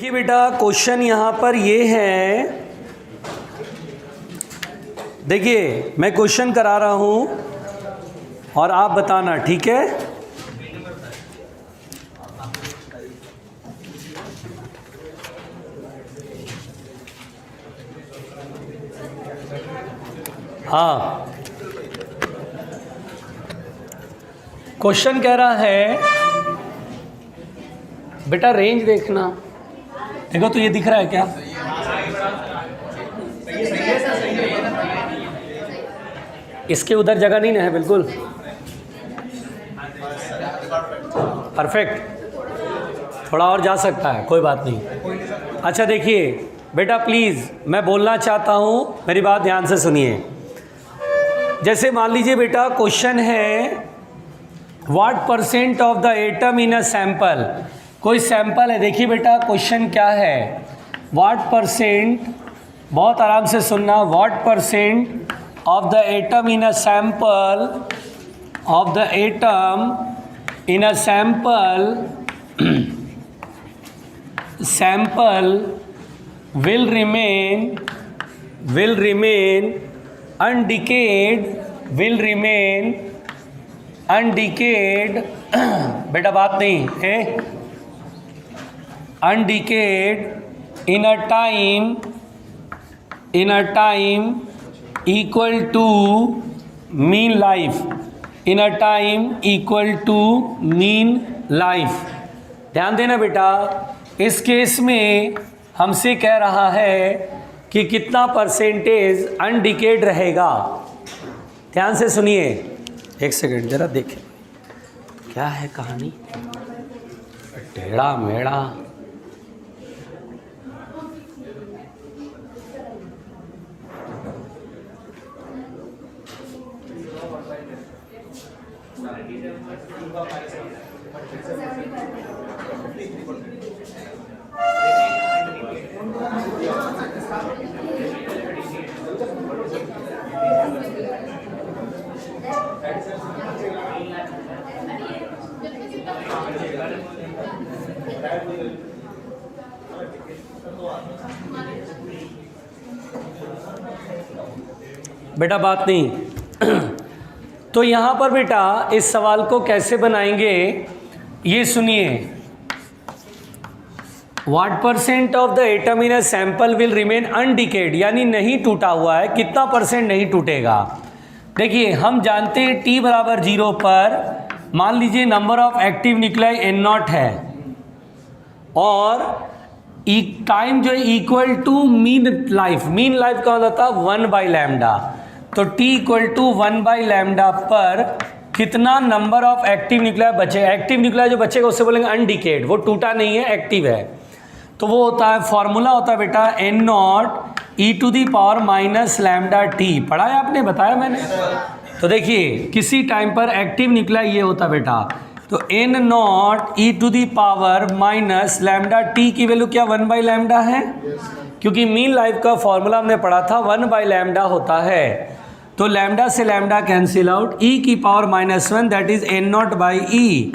देखिए बेटा, क्वेश्चन यहाँ पर ये है, देखिए मैं क्वेश्चन करा रहा हूँ और आप बताना, ठीक है? हाँ, क्वेश्चन कह रहा है बेटा, रेंज देखना। देखो तो ये दिख रहा है क्या? इसके उधर जगह नहीं ना है, बिल्कुल परफेक्ट। थोड़ा और जा सकता है, कोई बात नहीं। अच्छा देखिए बेटा, प्लीज़ मैं बोलना चाहता हूँ, मेरी बात ध्यान से सुनिए। जैसे मान लीजिए बेटा, क्वेश्चन है what percent of the atom in a sample. कोई सैंपल है, देखिए बेटा क्वेश्चन क्या है, व्हाट परसेंट, बहुत आराम से सुनना, what percent of the atom in a sample, of the atom in a sample, sample will remain undecayed, will remain undecayed बेटा बात नहीं है, undecayed in a time equal to mean life, in a time equal to mean life। ध्यान देना बेटा, इस case में हमसे कह रहा है कि कितना परसेंटेज अनडिकेड रहेगा। ध्यान से सुनिए, एक सेकंड जरा देखें क्या है कहानी, टेढ़ा मेढ़ा। बेटा बात नहीं तो यहाँ पर बेटा इस सवाल को कैसे बनाएंगे, ये सुनिए। What percent of the atom in a sample will remain undecayed, यानी नहीं टूटा हुआ है, कितना परसेंट नहीं टूटेगा। देखिए हम जानते हैं t बराबर 0 पर मान लीजिए number of active nuclei n0 है और टाइम जो है equal to mean life. Mean life का मतलब था 1/λ, तो t इक्वल टू 1/λ पर कितना नंबर ऑफ एक्टिव न्यूक्लियाई बचे। एक्टिव न्यूक्लियाई जो बचेगा उससे बोलेंगे अनडिकेड, वो टूटा नहीं है, एक्टिव है। तो वो होता है, फॉर्मूला होता है बेटा n0 e⁻⁻λt। पढ़ा है आपने, बताया मैंने। तो देखिए किसी टाइम पर एक्टिव न्यूक्लियाई ये होता बेटा, तो n0 e⁻⁻λt की वैल्यू क्या 1/λ है, क्योंकि मीन लाइफ का फॉर्मूला हमने पढ़ा था 1/λ होता है। तो लैम्डा से lambda cancel out, e⁻⁻1 that is n0/e,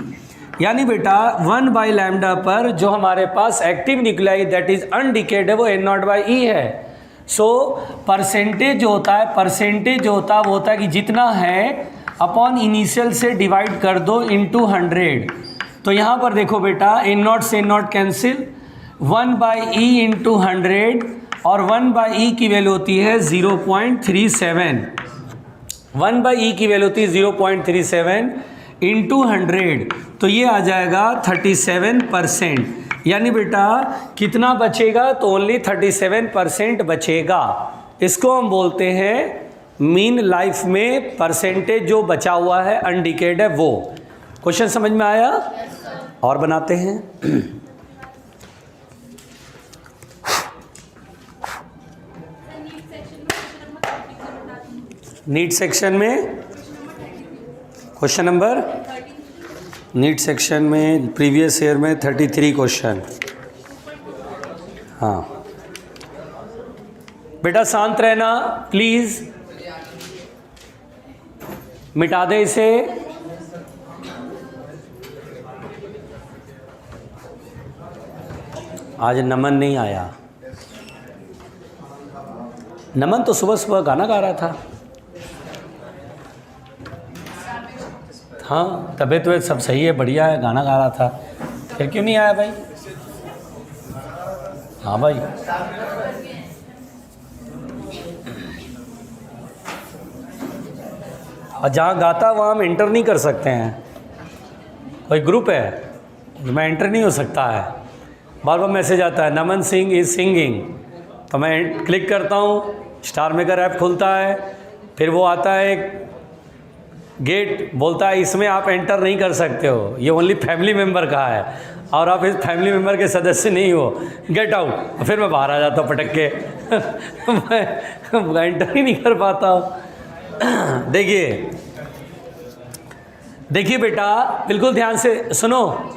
यानी बेटा 1/λ पर जो हमारे पास एक्टिव न्यूक्लियाई दैट इज अनडिकेड है वो n0/e है। सो परसेंटेज जो होता है, परसेंटेज जो होता है वो होता है कि जितना है अपॉन इनिशियल से डिवाइड कर दो इनटू 100। तो यहाँ पर देखो बेटा n0 से n0 कैंसिल, 1/e इंटू 100 और 1/e की वैल्यू होती है 0.37। 1/e की वैल्यू होती है 0.37 इंटू 100, तो ये आ जाएगा 37%। यानी बेटा कितना बचेगा, तो ओनली 37% बचेगा। इसको हम बोलते हैं मीन लाइफ में परसेंटेज जो बचा हुआ है अनडिकेड है वो। क्वेश्चन समझ में आया? और बनाते हैं। नीट सेक्शन में क्वेश्चन नंबर, नीट सेक्शन में प्रीवियस ईयर में 33 क्वेश्चन। हाँ बेटा शांत रहना प्लीज़, मिटा दे इसे। आज नमन नहीं आया। नमन तो सुबह सुबह गाना गा रहा था। हाँ, तबीयत सब सही है, बढ़िया है, गाना गा रहा था, फिर क्यों नहीं आया भाई? हाँ भाई, और जहाँ गाता वहाँ हम एंटर नहीं कर सकते हैं। कोई ग्रुप है, मैं एंटर नहीं हो सकता है। बार बार मैसेज आता है नमन सिंह इज सिंगिंग, तो मैं क्लिक करता हूँ, स्टार मेकर ऐप खुलता है, फिर वो आता है गेट, बोलता है इसमें आप एंटर नहीं कर सकते हो, ये ओनली फैमिली मेम्बर का है और आप इस फैमिली मेम्बर के सदस्य नहीं हो, गेट आउट। फिर मैं बाहर आ जाता हूँ पटक के मैं एंटर ही नहीं कर पाता हूँ। देखिए बेटा, बिल्कुल ध्यान से सुनो।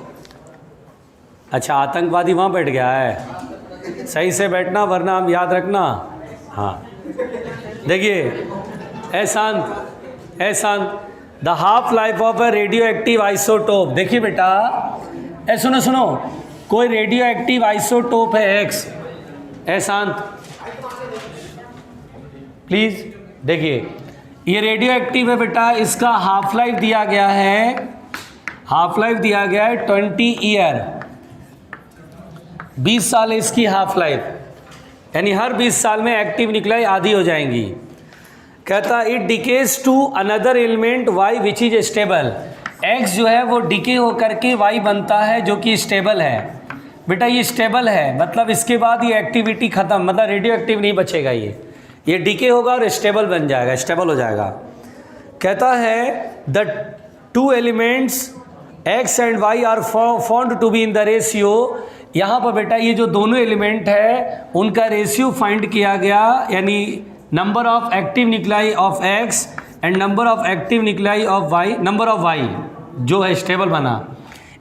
अच्छा, आतंकवादी वहाँ बैठ गया है, सही से बैठना वरना हम याद रखना। हाँ देखिए, ए शांत, the half life of a radio active isotope. देखिए बेटा, ए सुनो, कोई रेडियो एक्टिव आइसोटोप है एक्स, ए शांत प्लीज। देखिए ये रेडियो एक्टिव है बेटा, इसका हाफ लाइफ दिया गया है, 20 ईयर, 20 साल इसकी हाफ लाइफ, यानी हर 20 साल में एक्टिव न्यूक्लियाई आधी हो जाएंगी। कहता it decays to another element Y which is stable. X जो है वो डिके होकर के वाई बनता है जो कि स्टेबल है। बेटा ये स्टेबल है, मतलब इसके बाद ये एक्टिविटी खत्म, मतलब रेडियो एक्टिव नहीं बचेगा, ये डिके होगा और स्टेबल बन जाएगा, स्टेबल हो जाएगा। कहता है the two elements X and Y are found to be in the ratio. यहाँ पर बेटा ये जो दोनों एलिमेंट है उनका रेशियो फाइंड किया गया, यानी number of active nuclei of X and number of active nuclei of Y, number of Y जो है स्टेबल बना।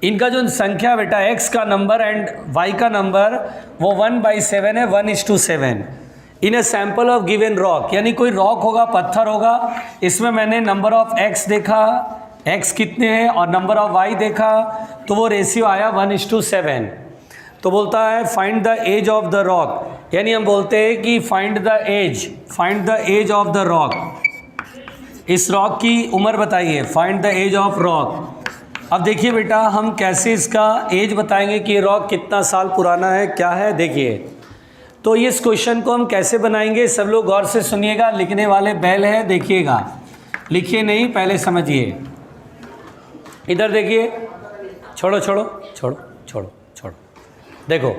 इनका जो संख्या बेटा एक्स का नंबर एंड वाई का नंबर वो 1/7 है, 1:7 in a sample of given rock. यानी कोई रॉक होगा, पत्थर होगा, इसमें मैंने नंबर ऑफ एक्स देखा, एक्स कितने हैं, और नंबर ऑफ वाई देखा, तो वो रेशियो आया 1:7। तो बोलता है find the age of the rock, यानी हम बोलते हैं कि find the age of the rock, इस रॉक की उम्र बताइए, find the age of rock. अब देखिए बेटा हम कैसे इसका एज बताएंगे कि ये रॉक कितना साल पुराना है, क्या है। देखिए तो इस क्वेश्चन को हम कैसे बनाएंगे, सब लोग गौर से सुनिएगा, लिखने वाले बैल है, देखिएगा, लिखिए नहीं, पहले समझिए। इधर देखिए, छोड़ो, देखो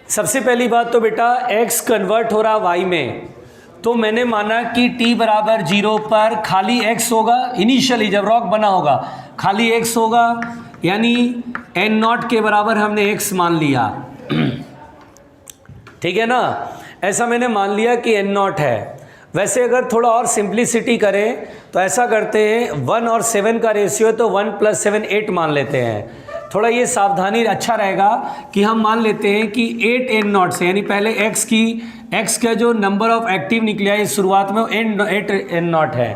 सबसे पहली बात तो बेटा x कन्वर्ट हो रहा y में, तो मैंने माना कि t बराबर 0 पर खाली x होगा, इनिशियली जब रॉक बना होगा खाली x होगा, यानी n0 के बराबर हमने x मान लिया। ठीक है ना, ऐसा मैंने मान लिया कि n0 है। वैसे अगर थोड़ा और सिंप्लिसिटी करें तो ऐसा करते हैं, 1 और 7 का रेशियो है तो 1 + 7 8 मान लेते हैं। थोड़ा ये सावधानी अच्छा रहेगा कि हम मान लेते हैं कि 8 n0 से, यानी पहले x का जो नंबर ऑफ एक्टिव न्यूक्लियाई शुरुआत में 8 n0 है।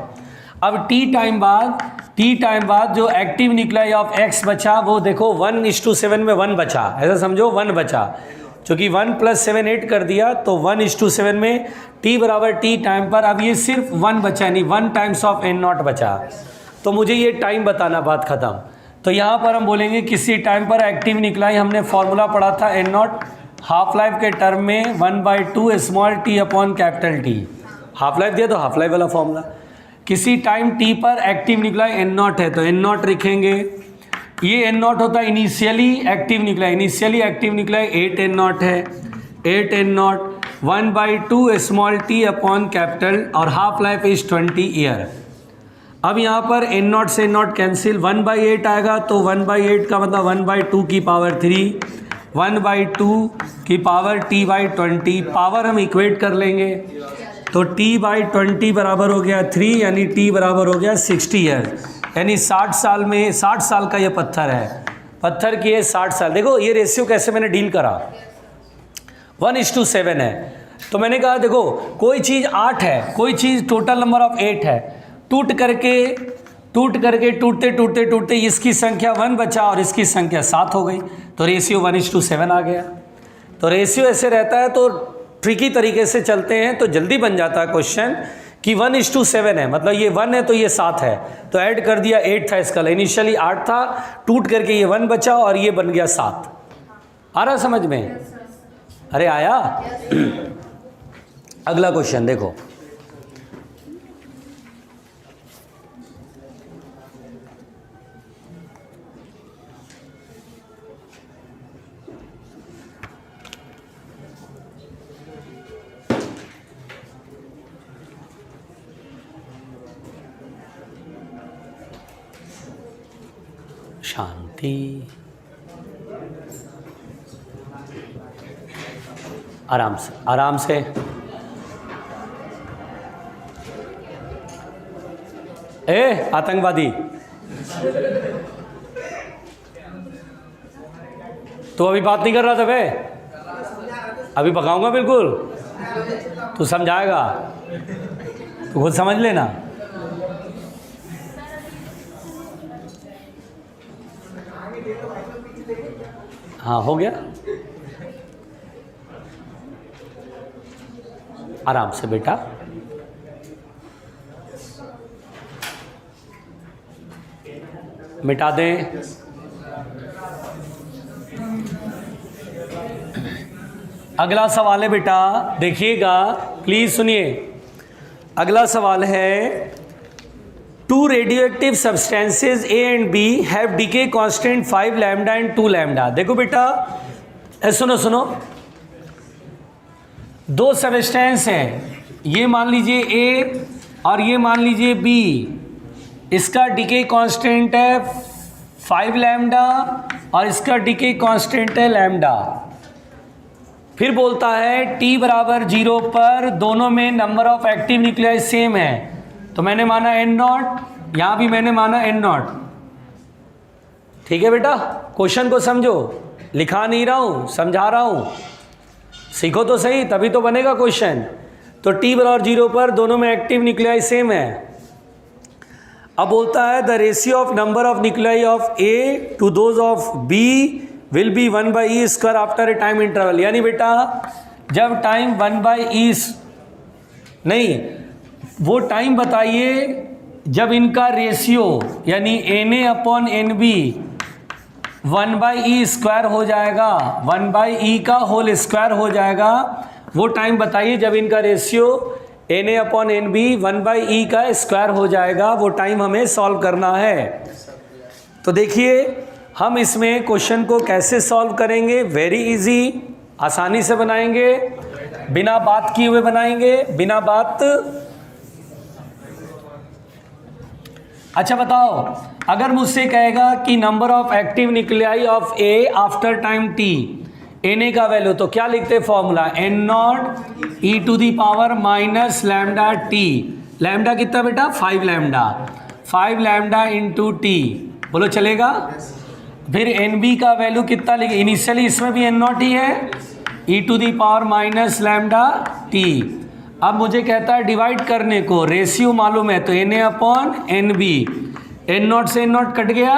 अब t टाइम बाद जो एक्टिव न्यूक्लियाई ऑफ x बचा वो देखो 1:7 में 1 बचा, ऐसा समझो 1 बचा, चूँकि 1 + 7 8 कर दिया तो 1:7 में t बराबर t टाइम पर अब ये सिर्फ 1 बचा, यानी 1 टाइम्स ऑफ n0 बचा। तो मुझे ये टाइम बताना, बात ख़त्म। तो यहाँ पर हम बोलेंगे किसी टाइम पर एक्टिव न्यूक्लियाई, हमने फॉर्मूला पढ़ा था n0 हाफ लाइफ के टर्म में 1/2 small t upon capital T। Half life दिया तो हाफ लाइफ वाला फॉर्मूला। किसी टाइम t पर एक्टिव न्यूक्लियाई n0 है तो n0 लिखेंगे। ये n0 होता है इनिशियली एक्टिव न्यूक्लियाई 8 n0 है, 8 n0 1/2 small t upon capital, और हाफ लाइफ इज 20 ईयर। अब यहाँ पर n0 से n0 कैंसिल, 1/8 आएगा तो 1/8 का मतलब 1/2 की पावर 3, 1/2 की पावर t/20, पावर हम इक्वेट कर लेंगे तो t/20 बराबर हो गया 3, यानी t बराबर हो गया 60 ईयर, यानी 60 साल का ये पत्थर है, पत्थर की है 60 साल। देखो ये रेशियो कैसे मैंने डील करा, 1:7 है। तो मैंने कहा देखो कोई चीज़ 8 है, कोई चीज़ टोटल नंबर ऑफ 8 है, टूट करके टूटते इसकी संख्या 1 बचा और इसकी संख्या 7 हो गई, तो रेशियो 1:7 आ गया। तो रेशियो ऐसे रहता है, तो ट्रिकी तरीके से चलते हैं तो जल्दी बन जाता है क्वेश्चन कि 1:7 है, मतलब ये 1 है तो ये 7 है, तो ऐड कर दिया 8 था इसका, इनिशियली 8 था, टूट करके ये 1 बचा और ये बन गया 7। आ रहा समझ में? अरे आया। अगला क्वेश्चन देखो, शांति, आराम से आराम से। ए आतंकवादी, तो अभी बात नहीं कर रहा था बे? अभी पकाऊंगा बिल्कुल, तू समझाएगा, तू खुद समझ लेना। हाँ हो गया, आराम से बेटा। मिटा दें। अगला सवाल है बेटा, देखिएगा प्लीज सुनिए। अगला सवाल है, two radioactive substances A and B have decay constant 5 lambda and 2 lambda. देखो बेटा, सुनो सुनो, दो सब्सटेंस हैं, ये मान लीजिए A और ये मान लीजिए B, इसका डीके कांस्टेंट है 5 लैम्डा और इसका डीके कांस्टेंट है लैम्डा। फिर बोलता है t बराबर 0 पर दोनों में number of active nuclei same है, तो मैंने माना n0, यहाँ भी मैंने माना n0। ठीक है बेटा, क्वेश्चन को समझो, लिखा नहीं रहा हूँ, समझा रहा हूँ, सीखो तो सही, तभी तो बनेगा क्वेश्चन। तो t बराबर 0 पर दोनों में एक्टिव न्यूक्लियाई सेम है। अब बोलता है the ratio of number of nuclei of A to those of B will be 1/e² after a time interval. यानी बेटा जब टाइम 1/e नहीं, वो टाइम बताइए जब इनका रेशियो यानी Na/Nb 1/e² हो जाएगा, 1/e का होल स्क्वायर हो जाएगा। वो टाइम बताइए जब इनका रेशियो Na/Nb 1/e का स्क्वायर हो जाएगा, वो टाइम हमें सॉल्व करना है। तो देखिए हम इसमें क्वेश्चन को कैसे सॉल्व करेंगे, वेरी इजी, आसानी से बनाएंगे, बिना बात किए हुए बनाएंगे, बिना बात। अच्छा बताओ, अगर मुझसे कहेगा कि number of active nuclei of A after time t, Na का वैल्यू, तो क्या लिखते formula, n0 e⁻ lambda t। Lambda कितना बेटा, 5 लैम्डा, 5 लैम्डा इंटू t, बोलो चलेगा। फिर Nb का वैल्यू कितना लिखे, इनिशियली इसमें भी n0 ही है, e⁻ लैम्डा t। अब मुझे कहता है डिवाइड करने को, रेशियो मालूम है, तो Na/Nb, n0 से n0 कट गया।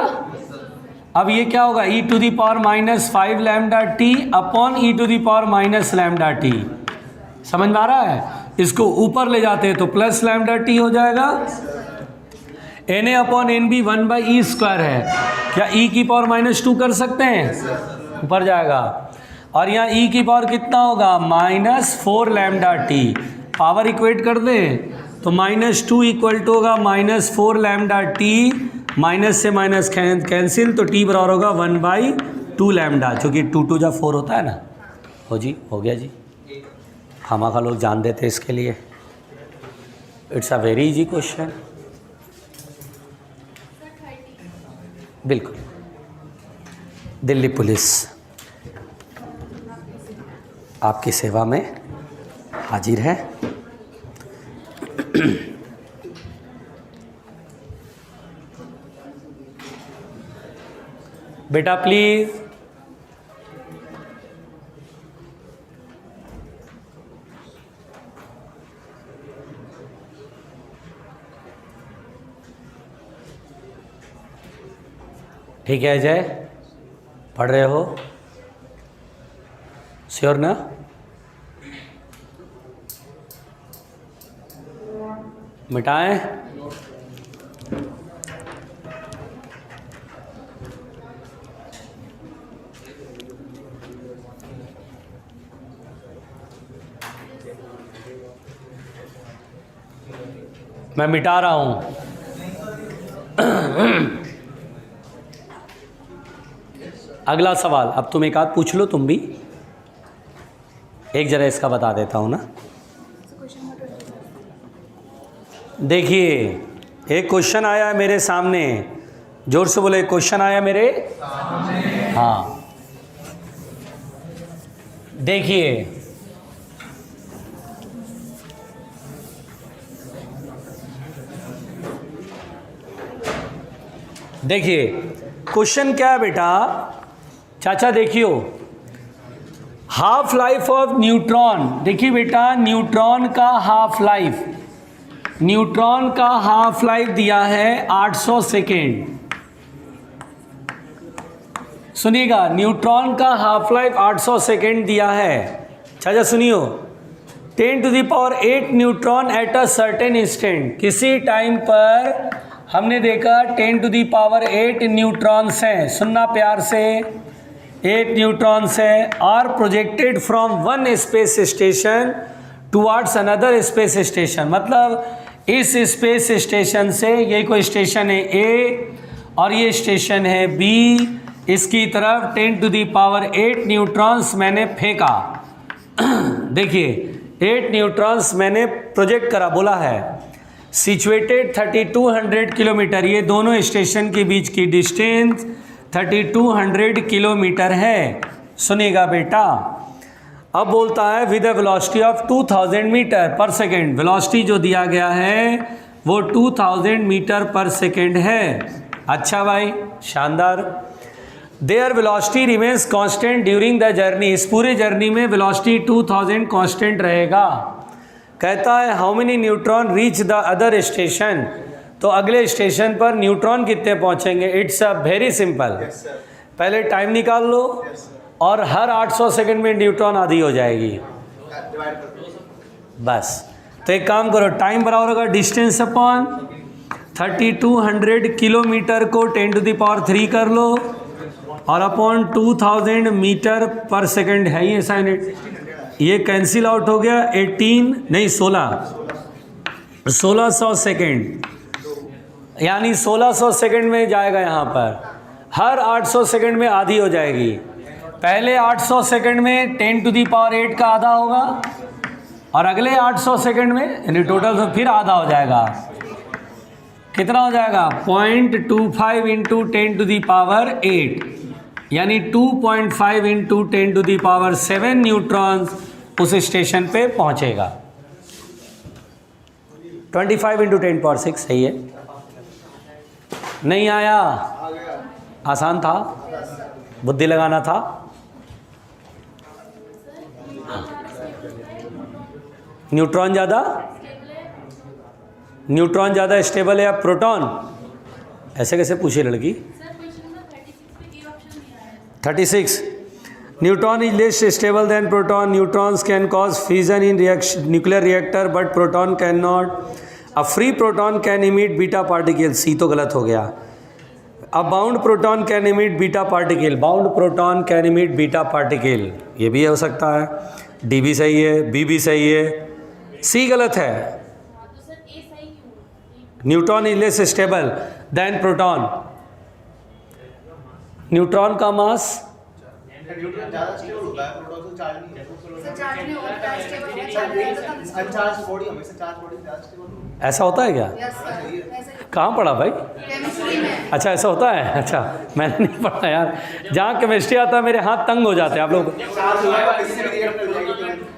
अब ये क्या होगा, e⁻5 lambda t upon e⁻ lambda t। समझ में आ रहा है? इसको ऊपर ले जाते हैं तो प्लस लैम्डा t हो जाएगा। Na/Nb 1/e² है, क्या e⁻² कर सकते हैं, ऊपर जाएगा। और यहाँ e⁻ कितना होगा, -4 लैम्डा t, पावर इक्वेट कर दें तो -2 इक्वल टू होगा -4 लैम्डा t, माइनस से माइनस कैंसिल, तो t बराबर होगा 1/2 लैम्डा, क्योंकि 2 2 जा 4 होता है ना। हो जी, हो गया जी, खामा खा लोग जान देते इसके लिए। It's a very easy question, बिल्कुल। दिल्ली पुलिस आपकी सेवा में हाजिर है। बेटा प्लीज, ठीक है अजय, पढ़ रहे हो, श्योर ना? मिटाएं? मैं मिटा रहा हूं। अगला सवाल, अब तुम एक आध पूछ लो तुम भी। एक जरा इसका बता देता हूं ना। देखिए, एक क्वेश्चन आया है मेरे सामने, जोर से बोले, क्वेश्चन आया मेरे सामने। हाँ, देखिए, देखिए क्वेश्चन क्या है बेटा, चाचा देखियो, हाफ लाइफ ऑफ न्यूट्रॉन। देखिए बेटा, न्यूट्रॉन का हाफ लाइफ, न्यूट्रॉन का हाफ लाइफ दिया है 800 सेकेंड। सुनिएगा, न्यूट्रॉन का हाफ लाइफ 800 सेकेंड दिया है। चाचा सुनियो, 10⁸ neutron at a certain instant, किसी टाइम पर हमने देखा 10⁸ न्यूट्रॉन्स हैं, सुनना प्यार से, 8 न्यूट्रॉन्स हैं, are projected from one space station towards another space station. मतलब इस स्पेस स्टेशन से, ये कोई स्टेशन है ए और ये स्टेशन है बी, इसकी तरफ 10⁸ न्यूट्रॉन्स मैंने फेंका। देखिए, 8 न्यूट्रॉन्स मैंने प्रोजेक्ट करा, बोला है सिचुएटेड 3200 किलोमीटर, ये दोनों स्टेशन के बीच की डिस्टेंस 3200 किलोमीटर है। सुनिएगा बेटा, अब बोलता है with a velocity of 2000 metre per second. Velocity जो दिया गया है वो 2000 मीटर पर सेकेंड है। अच्छा भाई, शानदार। There velocity remains constant during the journey, इस पूरे जर्नी में वेलोसिटी 2000 कांस्टेंट रहेगा। कहता है how many neutron reach the other station, तो अगले स्टेशन पर न्यूट्रॉन कितने पहुंचेंगे। इट्स अ वेरी सिंपल, पहले टाइम निकाल लो और हर 800 सेकंड में न्यूट्रॉन आधी हो जाएगी, बस। तो एक काम करो, टाइम बराबर होगा डिस्टेंस अपॉन 3200 किलोमीटर को 10⁻³ कर लो और अपॉन 2000 मीटर पर सेकंड है ये साइन, ये कैंसिल आउट हो गया। 1600 सेकंड, यानी 1600 सेकंड में जाएगा यहाँ पर, हर 800 सेकंड में आधी हो जाएगी। पहले 800 सेकंड में 10⁸ का आधा होगा और अगले 800 सेकंड में, यानी टोटल तो फिर आधा हो जाएगा। कितना हो जाएगा, 0.25 इंटू 10⁸, यानी 2.5 इंटू 10⁻7 न्यूट्रॉन्स उस स्टेशन पे पहुंचेगा। 25 इंटू 10⁻6 सही है। नहीं आया, आसान था, बुद्धि लगाना था। न्यूट्रॉन ज़्यादा स्टेबल है या प्रोटॉन? ऐसे कैसे पूछे लड़की। 36 neutron is less stable than proton, neutrons can cause fusion in nuclear reactor but proton can not, a free proton can emit beta particle, C तो गलत हो गया। A bound proton can emit beta particle, bound proton can emit beta particle, ये भी हो सकता है। D भी सही है, बी भी सही है, सी गलत है। Neutron is less stable than proton, neutron का मास ज़्यादा स्टेबल होता है, प्रोटॉन से चार्ज नहीं है। ऐसा होता है क्या? कहाँ पढ़ा भाई? अच्छा ऐसा होता है, अच्छा मैंने नहीं पढ़ा यार। जहाँ केमिस्ट्री आता है मेरे हाथ तंग हो जाते हैं आप लोग।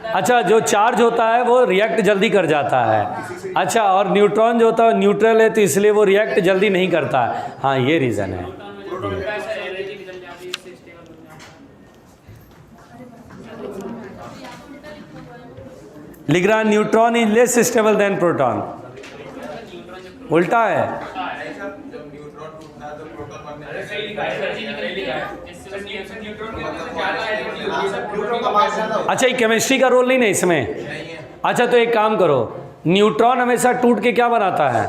अच्छा, जो चार्ज होता है वो रिएक्ट जल्दी कर जाता है। अच्छा, और न्यूट्रॉन जो होता है न्यूट्रल है तो इसलिए वो रिएक्ट जल्दी नहीं करता है। हाँ, ये रीज़न है। लिख रहा neutron is less stable than proton, उल्टा है। अच्छा, ये केमिस्ट्री का रोल नहीं है इसमें। अच्छा, तो एक काम करो, न्यूट्रॉन हमेशा टूट के क्या बनाता है?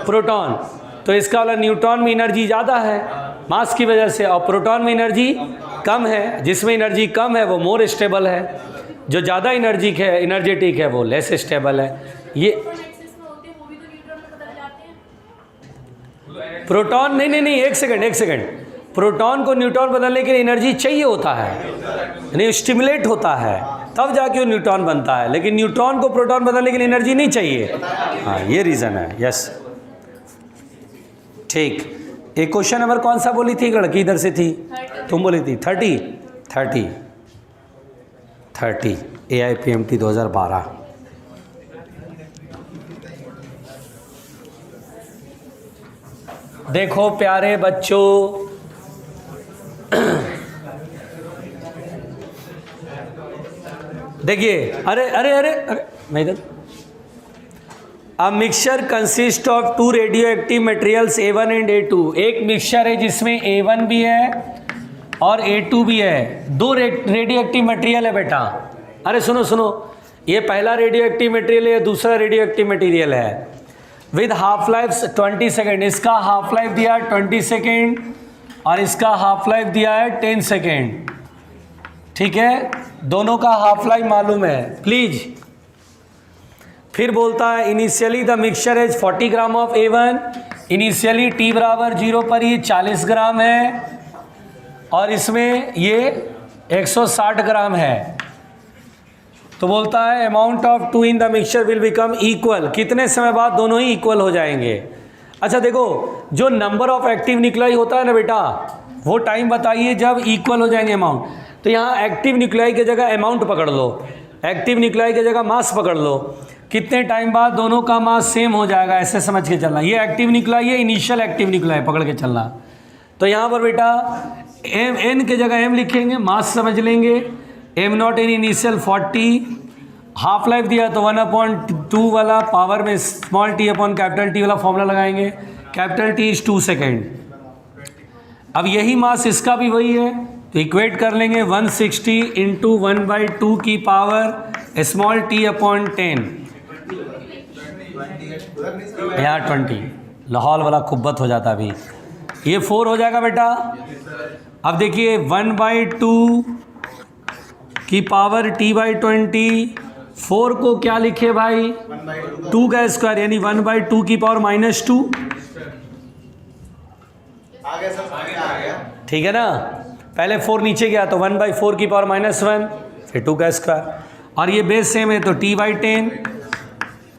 प्रोटॉन। तो इसका वाला न्यूट्रॉन में एनर्जी ज़्यादा है मास की वजह से, और प्रोटॉन में एनर्जी कम है। जिसमें एनर्जी कम है वो मोर स्टेबल है, जो ज़्यादा एनर्जेटिक है वो लेस स्टेबल है। ये प्रोटॉन नहीं, एक सेकंड। प्रोटॉन को न्यूट्रॉन बदलने के लिए एनर्जी चाहिए होता है, यानी स्टिमुलेट होता है, तब जाके वो न्यूट्रॉन बनता है। लेकिन न्यूट्रॉन को प्रोटॉन बदलने के लिए एनर्जी नहीं चाहिए। हाँ, ये रीज़न है। यस, ठीक। एक क्वेश्चन नंबर कौन सा बोली थी लड़की? इधर से थी, तुम बोली थी 30 AIPMT 2012। देखो प्यारे बच्चों, देखिए, अरे मैं इधर। A mixture consist of 2 radio active materials A1 and A2। एक मिक्सचर है जिसमें A1 भी है और A2 भी है। 2 रेडियो एक्टिव मटेरियल है बेटा। अरे सुनो, ये पहला रेडियो एक्टिव मटेरियल है, दूसरा रेडियो एक्टिव मटेरियल है विद हाफ लाइफ 20 सेकेंड। इसका हाफ लाइफ दिया है 20 सेकेंड और इसका हाफ लाइफ दिया है 10 सेकेंड। ठीक है, दोनों का हाफ लाइफ मालूम है प्लीज। फिर बोलता है initially the mixture as 40 gram of A1। Initially t बराबर 0 पर ये 40 ग्राम है और इसमें ये 160 ग्राम है। तो बोलता है amount of 2 in the mixture will become equal. कितने समय बाद दोनों ही इक्वल हो जाएंगे? अच्छा देखो, जो नंबर ऑफ एक्टिव न्यूक्लियाई होता है ना बेटा, वो टाइम बताइए जब इक्वल हो जाएंगे अमाउंट। तो यहाँ एक्टिव न्यूक्लियाई की जगह अमाउंट पकड़ लो, एक्टिव न्यूक्लियाई की जगह मास पकड़ लो। कितने टाइम बाद दोनों का मास सेम हो जाएगा, ऐसे समझ के चलना। ये एक्टिव न्यूक्लियाई है, इनिशियल एक्टिव न्यूक्लियाई पकड़ के चलना। तो यहाँ पर बेटा n की जगह m लिखेंगे, मास समझ लेंगे। m0 in initial 40, half life दिया तो 1/2 वाला पावर में small t upon capital T वाला फॉर्मूला लगाएंगे। Capital T is 2 second. अब यही मास इसका भी वही है, तो इक्वेट कर लेंगे 160 इंटू 1/2 की पावर स्मॉल t अपॉन 10, यहाँ 20। लाहौल वाला कुब्बत हो जाता अभी। ये 4 हो जाएगा बेटा। अब देखिए 1/2 की पावर t/20, 4 को क्या लिखे भाई? 2 का स्क्वायर, यानी 1/2 की पावर -2। ठीक है ना, पहले 4 नीचे गया तो 1/4 की पावर -1, फिर 2 का स्क्वायर, और ये बेस सेम है तो t/10।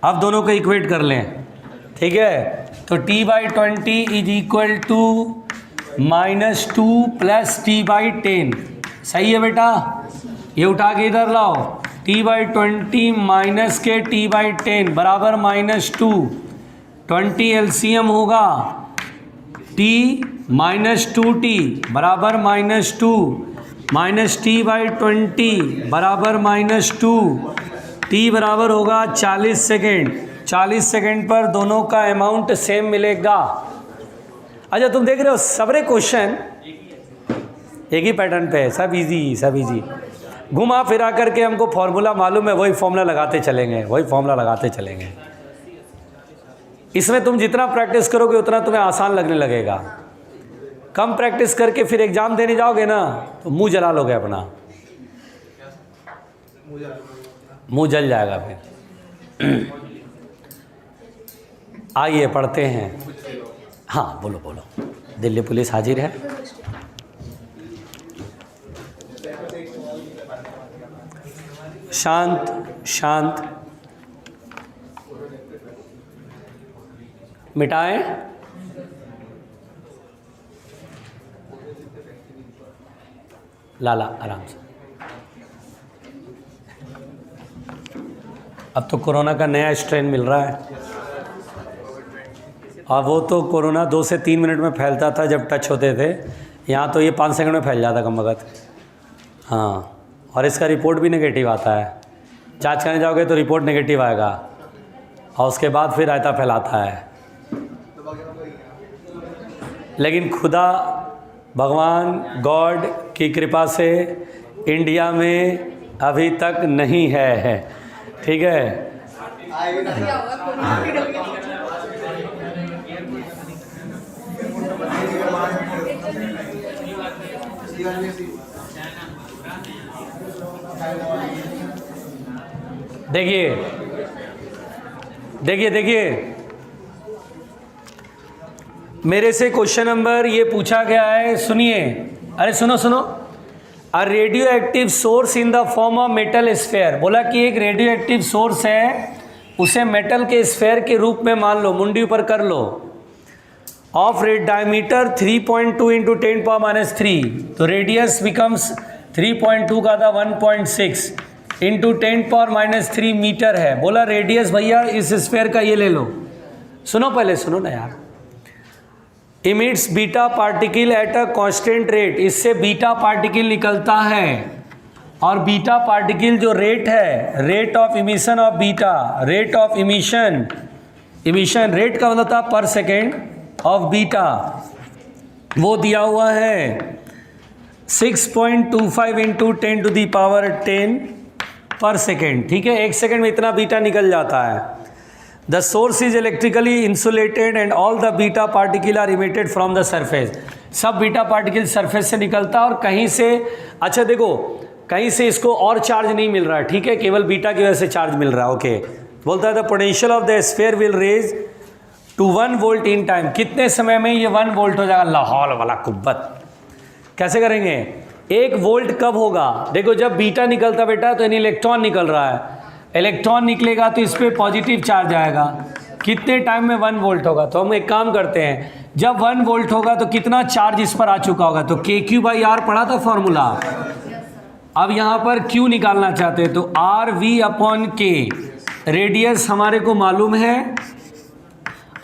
अब दोनों को इक्वेट कर लें, ठीक है। तो t/20 is equal to -2 plus t/10। सही है बेटा, ये उठा के इधर लाओ। t/20 माइनस के t/10 बराबर -2। 20 LCM होगा, t -2t बराबर -2 माइनस t/20 बराबर -2। t बराबर होगा 40 सेकेंड। 40 सेकेंड पर दोनों का अमाउंट सेम मिलेगा। अच्छा तुम देख रहे हो सबरे क्वेश्चन एक ही पैटर्न पे है, सब इजी। घुमा फिरा करके हमको फॉर्मूला मालूम है, वही फॉर्मूला लगाते चलेंगे। इसमें तुम जितना प्रैक्टिस करोगे उतना तुम्हें आसान लगने लगेगा। कम प्रैक्टिस करके फिर एग्जाम देने जाओगे ना तो मुंह जला लोगे अपना, मुंह जल जाएगा फिर। आइए पढ़ते हैं। हाँ बोलो। दिल्ली पुलिस हाजिर है। शांत मिटाएं। लाला आराम से। अब तो कोरोना का नया स्ट्रेन मिल रहा है, और वो तो कोरोना 2 से 3 मिनट में फैलता था जब टच होते थे। यहाँ तो ये 5 सेकंड में फैल जाता कम वक़्त। हाँ, और इसका रिपोर्ट भी नेगेटिव आता है। जांच करने जाओगे तो रिपोर्ट नेगेटिव आएगा, और उसके बाद फिर रायता फैलाता है। लेकिन खुदा भगवान गॉड की कृपा से इंडिया में अभी तक नहीं है, ठीक है। आएगी ना देखिए देखिए देखिए, मेरे से क्वेश्चन नंबर ये पूछा गया है, सुनिए, अरे सुनो सुनो। A radio active source in the form of metal sphere, बोला कि एक रेडियो एक्टिव सोर्स है, उसे मेटल के स्फेयर के रूप में मान लो, मुंडी ऊपर कर लो, ऑफ रेड डायमीटर 3.2 इंटू 10⁻³ तो रेडियस बिकम्स 3.2 का था 1.6 इंटू 10⁻³ मीटर है। बोला रेडियस भैया इस स्फेयर का ये ले लो, सुनो पहले सुनो ना यार। Emits beta particle at a constant rate, इससे बीटा पार्टिकल निकलता है, और बीटा पार्टिकल जो रेट है, rate of emission of beta, rate of emission, emission rate का मतलब था पर सेकेंड ऑफ बीटा, वो दिया हुआ है 6.25 इंटू 10⁻10 पर सेकेंड, ठीक है। 1 सेकेंड में इतना बीटा निकल जाता है। The source is electrically insulated and all the beta particle are emitted from the surface, सब बीटा पार्टिकल सरफेस से निकलता है, और कहीं से, अच्छा देखो, कहीं से इसको और चार्ज नहीं मिल रहा है, ठीक है, केवल बीटा की वजह से चार्ज मिल रहा है, ओके। बोलता है the potential of the sphere will raise to 1 volt in time, कितने समय में ये 1 वोल्ट हो जाएगा, लाहौल वाला कुब्बत। कैसे करेंगे, 1 वोल्ट कब होगा, देखो जब बीटा निकलता बेटा तो यानी इलेक्ट्रॉन निकल रहा है, इलेक्ट्रॉन निकलेगा तो इस पर पॉजिटिव चार्ज आएगा, कितने टाइम में 1 वोल्ट होगा। तो हम एक काम करते हैं, जब 1 वोल्ट होगा तो कितना चार्ज इस पर आ चुका होगा, तो KQ/R पढ़ा था फॉर्मूला। अब यहाँ पर Q निकालना चाहते हैं तो RV/K, रेडियस हमारे को मालूम है,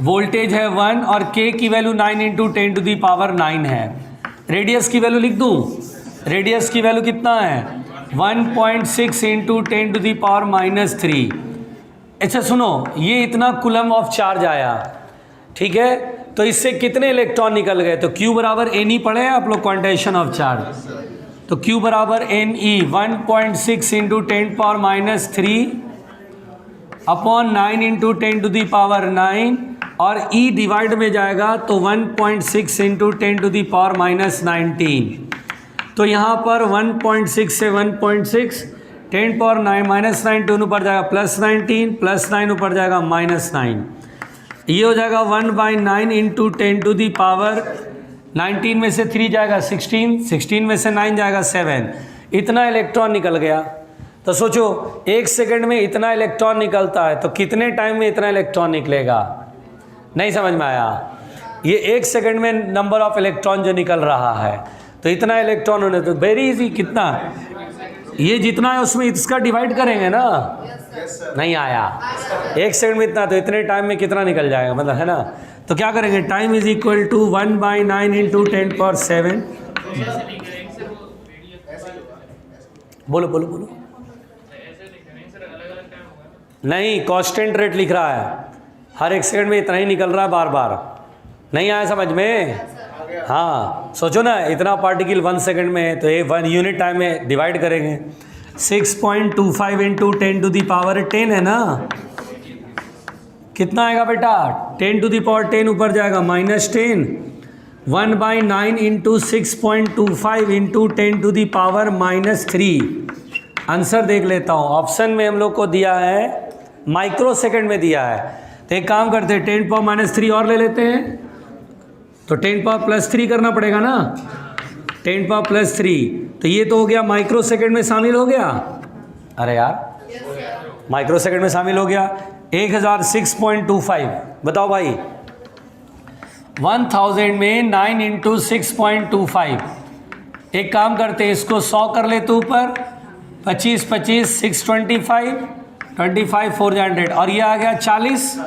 वोल्टेज है 1 और K की वैल्यू 9 इंटू 10⁻9 है। रेडियस की वैल्यू लिख दूँ, रेडियस की वैल्यू कितना है 1.6 इंटू 10⁻³ अच्छा सुनो, ये इतना कूलम ऑफ चार्ज आया, ठीक है, तो इससे कितने इलेक्ट्रॉन निकल गए, तो Q बराबर Ne पढ़े आप लोग क्वांटाइजेशन ऑफ चार्ज, तो Q बराबर Ne 1.6 इंटू 10⁻³ अपॉन 9 इंटू 10⁻9 और E डिवाइड में जाएगा तो 1.6 इंटू 10⁻19, तो यहाँ पर 1.6 से 1.6 10⁻9 2 ऊपर जाएगा +19 +9 ऊपर जाएगा -9, ये हो जाएगा 1/9 इंटू 10⁻19 में से 3 जाएगा 16, 16 में से 9 जाएगा 7, इतना इलेक्ट्रॉन निकल गया। तो सोचो 1 सेकंड में इतना इलेक्ट्रॉन निकलता है तो कितने टाइम में इतना इलेक्ट्रॉन निकलेगा, नहीं समझ में आया। ये 1 सेकंड में नंबर ऑफ इलेक्ट्रॉन जो निकल रहा है, तो इतना इलेक्ट्रॉन होने, तो वेरी इजी, कितना ये जितना है उसमें इसका डिवाइड करेंगे ना, नहीं आया 1 सेकंड में इतना, तो इतने टाइम में कितना निकल जाएगा, मतलब है ना। तो क्या करेंगे, time is equal to 1/9 into 10⁻7, बोलो बोलो बोलो, नहीं कांस्टेंट रेट लिख रहा है, हर 1 सेकंड में इतना ही निकल रहा है बार बार, नहीं आया समझ में। हाँ सोचो ना, इतना पार्टिकल 1 सेकंड में है तो ये 1 यूनिट टाइम में डिवाइड करेंगे, 6.25 इंटू 10⁻10 है ना, कितना आएगा बेटा 10⁻10 ऊपर जाएगा -10, 1/9 इंटू 6.25 इंटू 10⁻³ आंसर देख लेता हूँ। ऑप्शन में हम लोग को दिया है माइक्रो सेकंड में दिया है, तो एक काम करते हैं 10⁻³ और ले लेते हैं, तो 10⁻+3 करना पड़ेगा ना, 10⁻+3, तो ये तो हो गया माइक्रो सेकंड में शामिल हो गया, अरे यार माइक्रो सेकंड में शामिल हो गया 1006.25, बताओ भाई 1000 में 9 इंटू 6.25, एक काम करते हैं इसको 100 कर ले तो ऊपर 25 25 625 25 400 और ये आ गया 40,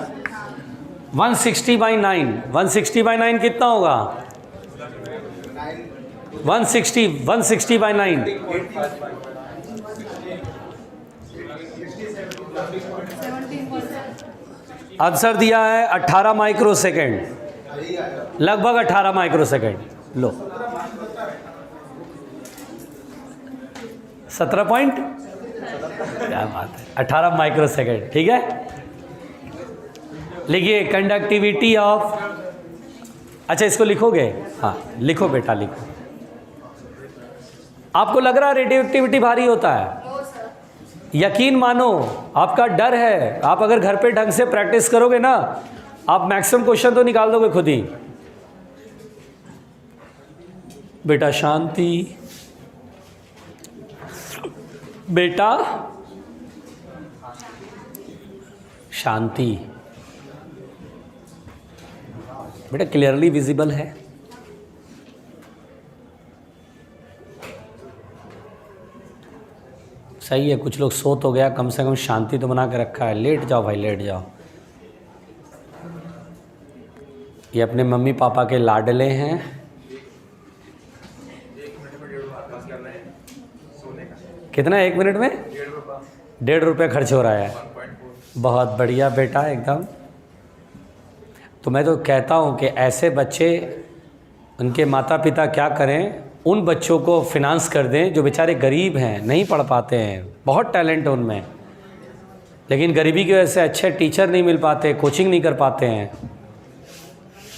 160/9, 160/9 कितना होगा 160/9 आंसर दिया है 18 माइक्रो सेकेंड, लगभग 18 माइक्रो सेकेंड, लो 17 पॉइंट क्या बात है, 18 माइक्रोसेकंड, ठीक है। लिखिए कंडक्टिविटी ऑफ, अच्छा इसको लिखोगे, हाँ लिखो बेटा लिखो। आपको लग रहा है रेडियोएक्टिविटी भारी होता है? यकीन मानो, आपका डर है, आप अगर घर पे ढंग से प्रैक्टिस करोगे ना, आप मैक्सिमम क्वेश्चन तो निकाल दोगे खुद ही। बेटा शांति, बेटा शांति, बेटा क्लियरली विजिबल है? सही है, कुछ लोग सो तो गया, कम से कम शांति तो बना के रखा है। लेट जाओ भाई, लेट जाओ। ये अपने मम्मी पापा के लाडले हैं। कितना 1 मिनट में? 1.5 रुपये खर्च हो रहा है। बहुत बढ़िया बेटा, एकदम। तो मैं तो कहता हूँ कि ऐसे बच्चे, उनके माता पिता क्या करें, उन बच्चों को फिनांस कर दें जो बेचारे गरीब हैं, नहीं पढ़ पाते हैं, बहुत टैलेंट है उनमें, लेकिन गरीबी की वजह से अच्छे टीचर नहीं मिल पाते, कोचिंग नहीं कर पाते हैं,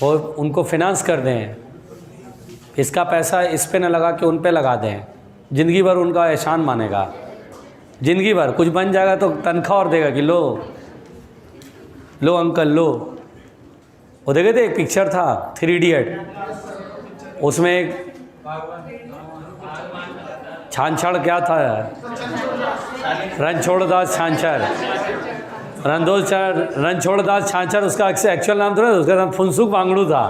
और उनको फिनांस कर दें। इसका पैसा इस पे न लगा के उन पे लगा दें, ज़िंदगी भर उनका एहसान मानेगा। ज़िंदगी भर कुछ बन जाएगा तो तनख्वाह और देगा कि लो लो अंकल लो। वो देखे थे, एक पिक्चर था 3 इडियट, उसमें एक छानछड़ क्या था, रणछोड़दास छानछड़, रणछोड़दास छानछड़ उसका एक्चुअल नाम था, उसका नाम फुनसुक वांगड़ू था।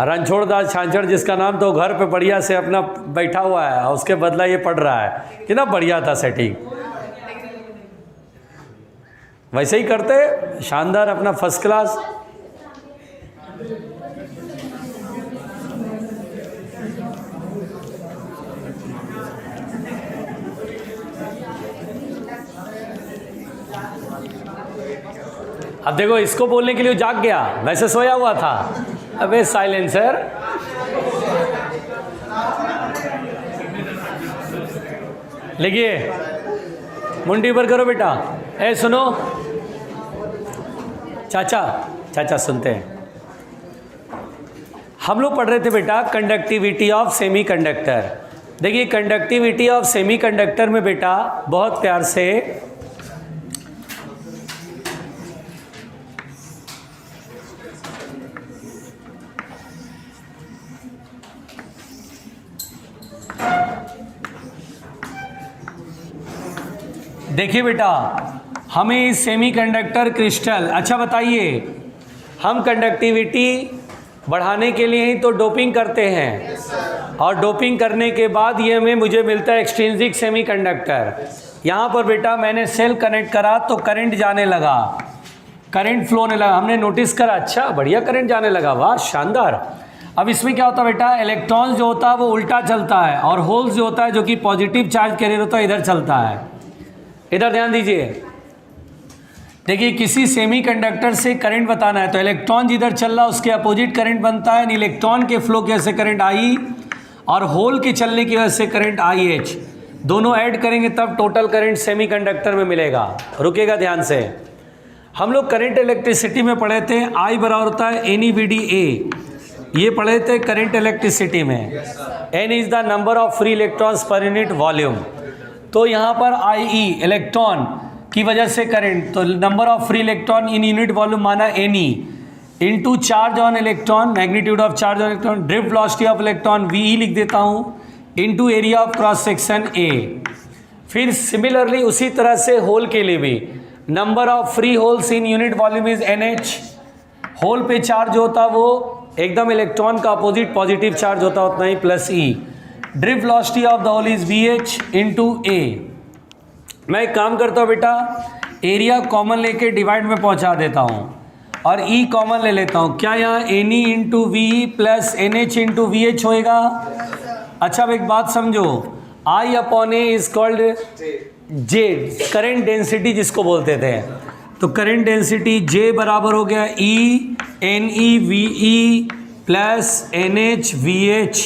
रणछोड़दास छानछड़ जिसका नाम, तो घर पे बढ़िया से अपना बैठा हुआ है और उसके बदला ये पढ़ रहा है। कितना बढ़िया था सेटिंग। वैसे ही करते, शानदार, अपना फर्स्ट क्लास। अब देखो, इसको बोलने के लिए जाग गया, वैसे सोया हुआ था। अबे साइलेंसर। लिखिए, मुंडी पर करो बेटा। ए सुनो चाचा, चाचा सुनते हैं। हम लोग पढ़ रहे थे बेटा कंडक्टिविटी ऑफ सेमीकंडक्टर। देखिए कंडक्टिविटी ऑफ सेमीकंडक्टर में बेटा बहुत प्यार से देखिए बेटा, हमें इस सेमीकंडक्टर क्रिस्टल, अच्छा बताइए, हम कंडक्टिविटी बढ़ाने के लिए ही तो डोपिंग करते हैं, और डोपिंग करने के बाद ये मुझे मिलता है एक्सट्रिंसिक सेमीकंडक्टर। यहाँ पर बेटा मैंने सेल कनेक्ट करा तो करंट जाने लगा, करंट फ्लो होने लगा, हमने नोटिस करा, अच्छा बढ़िया करंट जाने लगा, वाह शानदार। अब इसमें क्या होता है बेटा, इलेक्ट्रॉन जो होता है वो उल्टा चलता है, और होल्स जो होता है जो कि पॉजिटिव चार्ज कैरियर होता है इधर चलता है। इधर ध्यान दीजिए, देखिए किसी सेमीकंडक्टर से करंट बताना है तो इलेक्ट्रॉन जिधर चल रहा है उसके अपोजिट करंट बनता है, इलेक्ट्रॉन के फ्लो की वजह से करंट आई और होल के चलने की वजह से करंट आई एच, दोनों ऐड करेंगे तब टोटल करंट सेमीकंडक्टर में मिलेगा। रुकेगा ध्यान से, हम लोग करंट इलेक्ट्रिसिटी में पढ़े थे आई बराबर होता है NeVDA, ये पढ़े थे करंट इलेक्ट्रिसिटी में। N is the number of free electrons per unit volume. तो यहाँ पर IE इलेक्ट्रॉन की वजह से करंट, तो number of free electron in unit volume माना Ne into charge on electron, magnitude of charge on electron, drift velocity of electron VE लिख देता हूँ, into area of cross section A। फिर similarly उसी तरह से होल के लिए भी number of free holes in unit volume is NH। Hole पे चार्ज होता वो एकदम इलेक्ट्रॉन का अपोजिट पॉजिटिव चार्ज होता उतना ही plus E। Drift velocity of the hole is VH into A। मैं एक काम करता हूँ बेटा, एरिया कॉमन लेके डिवाइड में पहुँचा देता हूँ और E कॉमन ले लेता हूँ। क्या यहाँ Ne into VE plus NH into VH होएगा? अच्छा अब एक बात समझो, I upon A is called J, current density जिसको बोलते थे। तो करंट डेंसिटी J बराबर हो गया E NE VE plus NH VH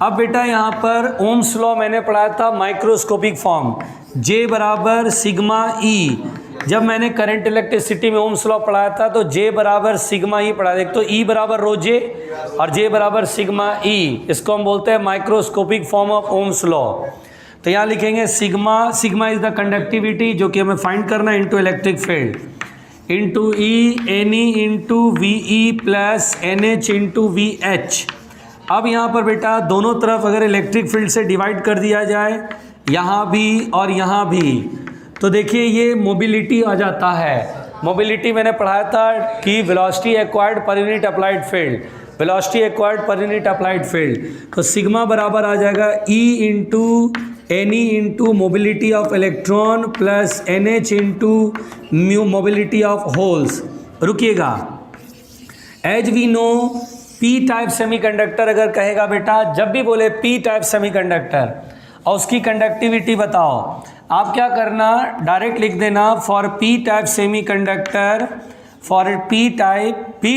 अब बेटा यहाँ पर ओम्स लॉ मैंने पढ़ाया था माइक्रोस्कोपिक फॉर्म, J बराबर सिग्मा ई। जब मैंने करंट इलेक्ट्रिसिटी में ओम्स लॉ पढ़ाया था तो J बराबर सिग्मा ई पढ़ा, देख तो E बराबर रो J और J बराबर सिग्मा ई। इसको हम बोलते हैं microscopic form of Ohm's law. तो यहाँ लिखेंगे sigma, sigma is the conductivity जो कि हमें फाइंड करना है, into electric field, into E N ई into V E plus N H into V H. अब यहाँ पर बेटा दोनों तरफ अगर इलेक्ट्रिक फील्ड से डिवाइड कर दिया जाए, यहाँ भी और यहाँ भी, तो देखिए ये मोबिलिटी आ जाता है। मोबिलिटी मैंने पढ़ाया था कि velocity acquired per unit applied field, velocity acquired per unit applied field. तो सिग्मा बराबर आ जाएगा E into N E into mobility of electron plus N H into mu mobility of holes. रुकिएगा, as we know P type semiconductor अगर कहेगा बेटा, जब भी बोले पी टाइप सेमीकंडक्टर और उसकी कंडक्टिविटी बताओ, आप क्या करना, डायरेक्ट लिख देना for P type semiconductor, for P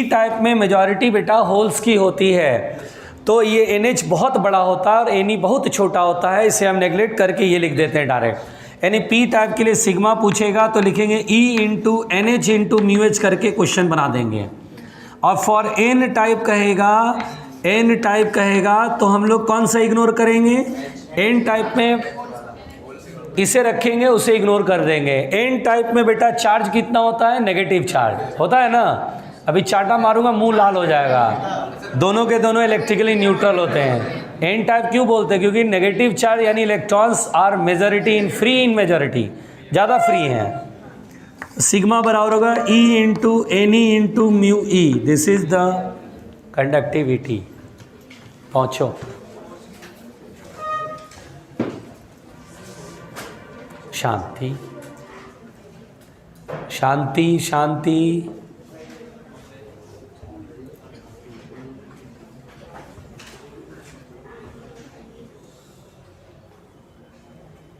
type में मेजॉरिटी बेटा होल्स की होती है। तो ये NH बहुत बड़ा होता है और Ne बहुत छोटा होता है, इसे हम नेगलेक्ट करके ये लिख देते हैं डायरेक्ट। यानी पी टाइप के लिए सिग्मा पूछेगा तो लिखेंगे E into N H into mu H करके क्वेश्चन बना देंगे। और फॉर N टाइप कहेगा तो हम लोग कौन सा इग्नोर करेंगे, N टाइप में इसे रखेंगे, उसे इग्नोर कर देंगे। N टाइप में बेटा चार्ज कितना होता है, नेगेटिव चार्ज होता है ना। अभी चाटा मारूंगा मुंह लाल हो जाएगा, दोनों के दोनों इलेक्ट्रिकली न्यूट्रल होते हैं। N टाइप क्यों बोलते हैं, क्योंकि नेगेटिव चार्ज यानी electrons are majority in free in majority, ज़्यादा फ्री हैं। सिग्मा बराबर होगा E into N E into mu E, this is the conductivity. पहुँचो, शांति शांति शांति।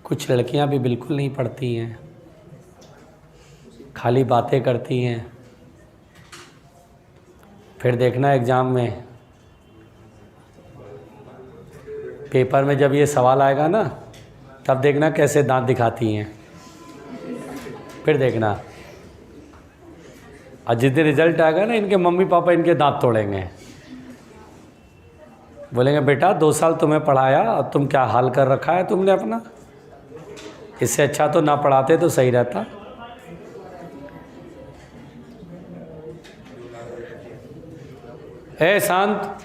कुछ लड़कियां भी बिल्कुल नहीं पढ़ती हैं, खाली बातें करती हैं। फिर देखना एग्ज़ाम में, पेपर में जब ये सवाल आएगा ना, तब देखना कैसे दांत दिखाती हैं। फिर देखना, और जिस दिन रिजल्ट आएगा ना, इनके मम्मी पापा इनके दांत तोड़ेंगे, बोलेंगे बेटा 2 साल तुम्हें पढ़ाया और तुम क्या हाल कर रखा है तुमने अपना, इससे अच्छा तो ना पढ़ाते तो सही रहता। ए शांत,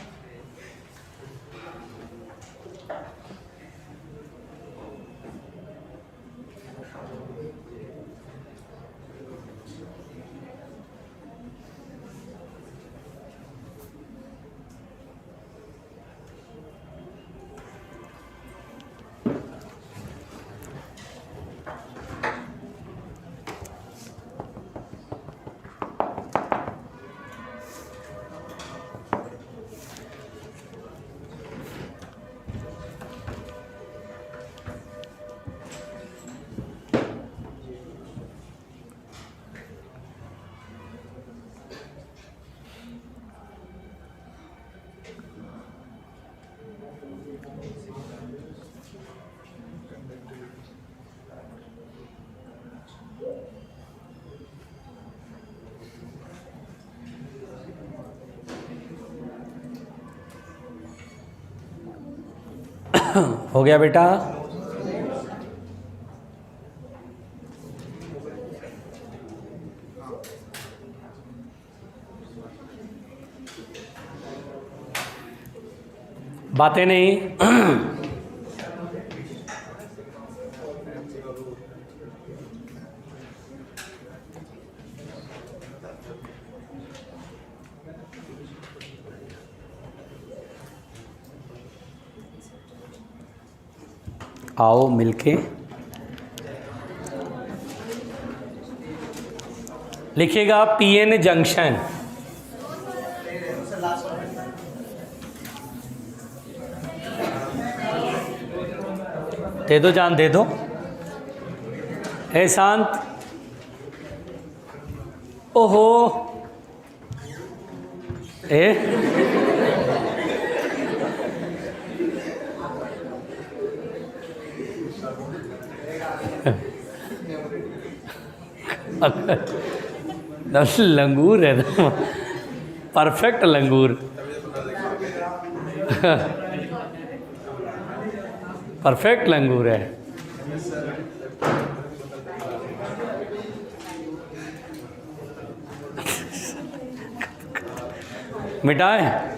हो गया बेटा। बातें नहीं। आओ मिलके लिखिएगा पीएन जंक्शन। दे दो जान, दे दो। ए शांत, ओहो लंगूर है तो परफेक्ट लंगूर। परफेक्ट लंगूर है। मिटाए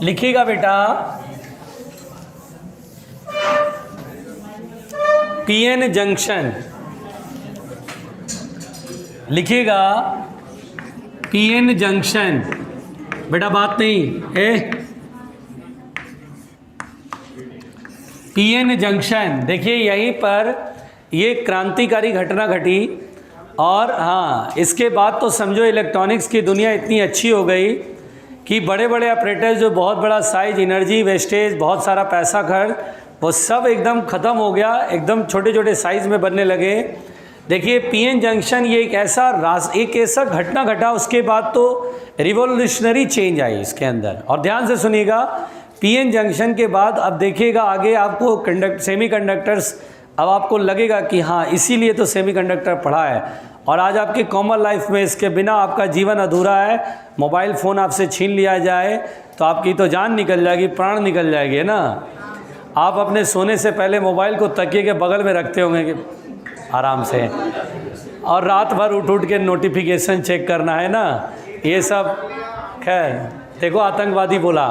लिखिएगा बेटा, पीएन जंक्शन लिखिएगा, पीएन जंक्शन। बेटा बात नहीं है, पीएन जंक्शन। देखिए यहीं पर ये क्रांतिकारी घटना घटी और हाँ, इसके बाद तो समझो इलेक्ट्रॉनिक्स की दुनिया इतनी अच्छी हो गई कि बड़े बड़े ऑपरेटर्स जो बहुत बड़ा साइज, एनर्जी वेस्टेज, बहुत सारा पैसा खर्च, वो सब एकदम ख़त्म हो गया, एकदम छोटे छोटे साइज़ में बनने लगे। देखिए पीएन जंक्शन ये एक ऐसा घटना घटा, उसके बाद तो रिवोल्यूशनरी चेंज आई इसके अंदर। और ध्यान से सुनिएगा, पीएन जंक्शन के बाद अब देखिएगा आगे आपको सेमीकंडक्टर्स, अब आपको लगेगा कि हाँ इसीलिए तो सेमीकंडक्टर पढ़ा है। और आज आपकी कॉमन लाइफ में इसके बिना आपका जीवन अधूरा है। मोबाइल फ़ोन आपसे छीन लिया जाए तो आपकी तो जान निकल जाएगी, प्राण निकल जाएगी, है ना। आप अपने सोने से पहले मोबाइल को तकिए के बगल में रखते होंगे कि आराम से, और रात भर उठ के नोटिफिकेशन चेक करना है ना, ये सब। खैर देखो आतंकवादी बोला।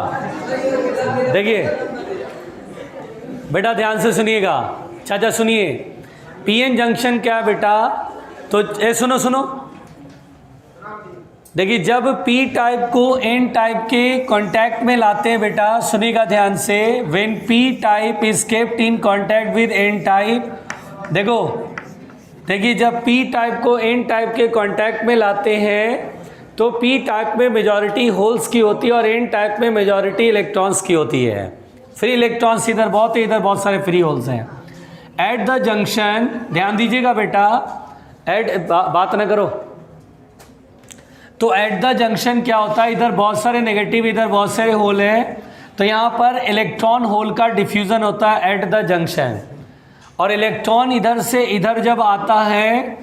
देखिए बेटा ध्यान से सुनिएगा, चाचा सुनिए, पीएन जंक्शन क्या है बेटा, तो सुनो देखिए, जब पी टाइप को एन टाइप के कांटेक्ट में लाते हैं बेटा, सुनिएगा ध्यान से, when P type is kept in contact with N type. देखिए जब पी टाइप को एन टाइप के कांटेक्ट में लाते हैं तो पी टाइप में मेजॉरिटी होल्स की होती है और एन टाइप में मेजॉरिटी इलेक्ट्रॉन्स की होती है। फ्री इलेक्ट्रॉन्स इधर बहुत है, इधर बहुत सारे फ्री होल्स हैं। एट द जंक्शन, ध्यान दीजिएगा बेटा, बात ना करो, तो एट द जंक्शन क्या होता है, इधर बहुत सारे नेगेटिव, इधर बहुत सारे होल हैं, तो यहाँ पर इलेक्ट्रॉन होल का डिफ्यूज़न होता है एट द जंक्शन। और इलेक्ट्रॉन इधर से इधर जब आता है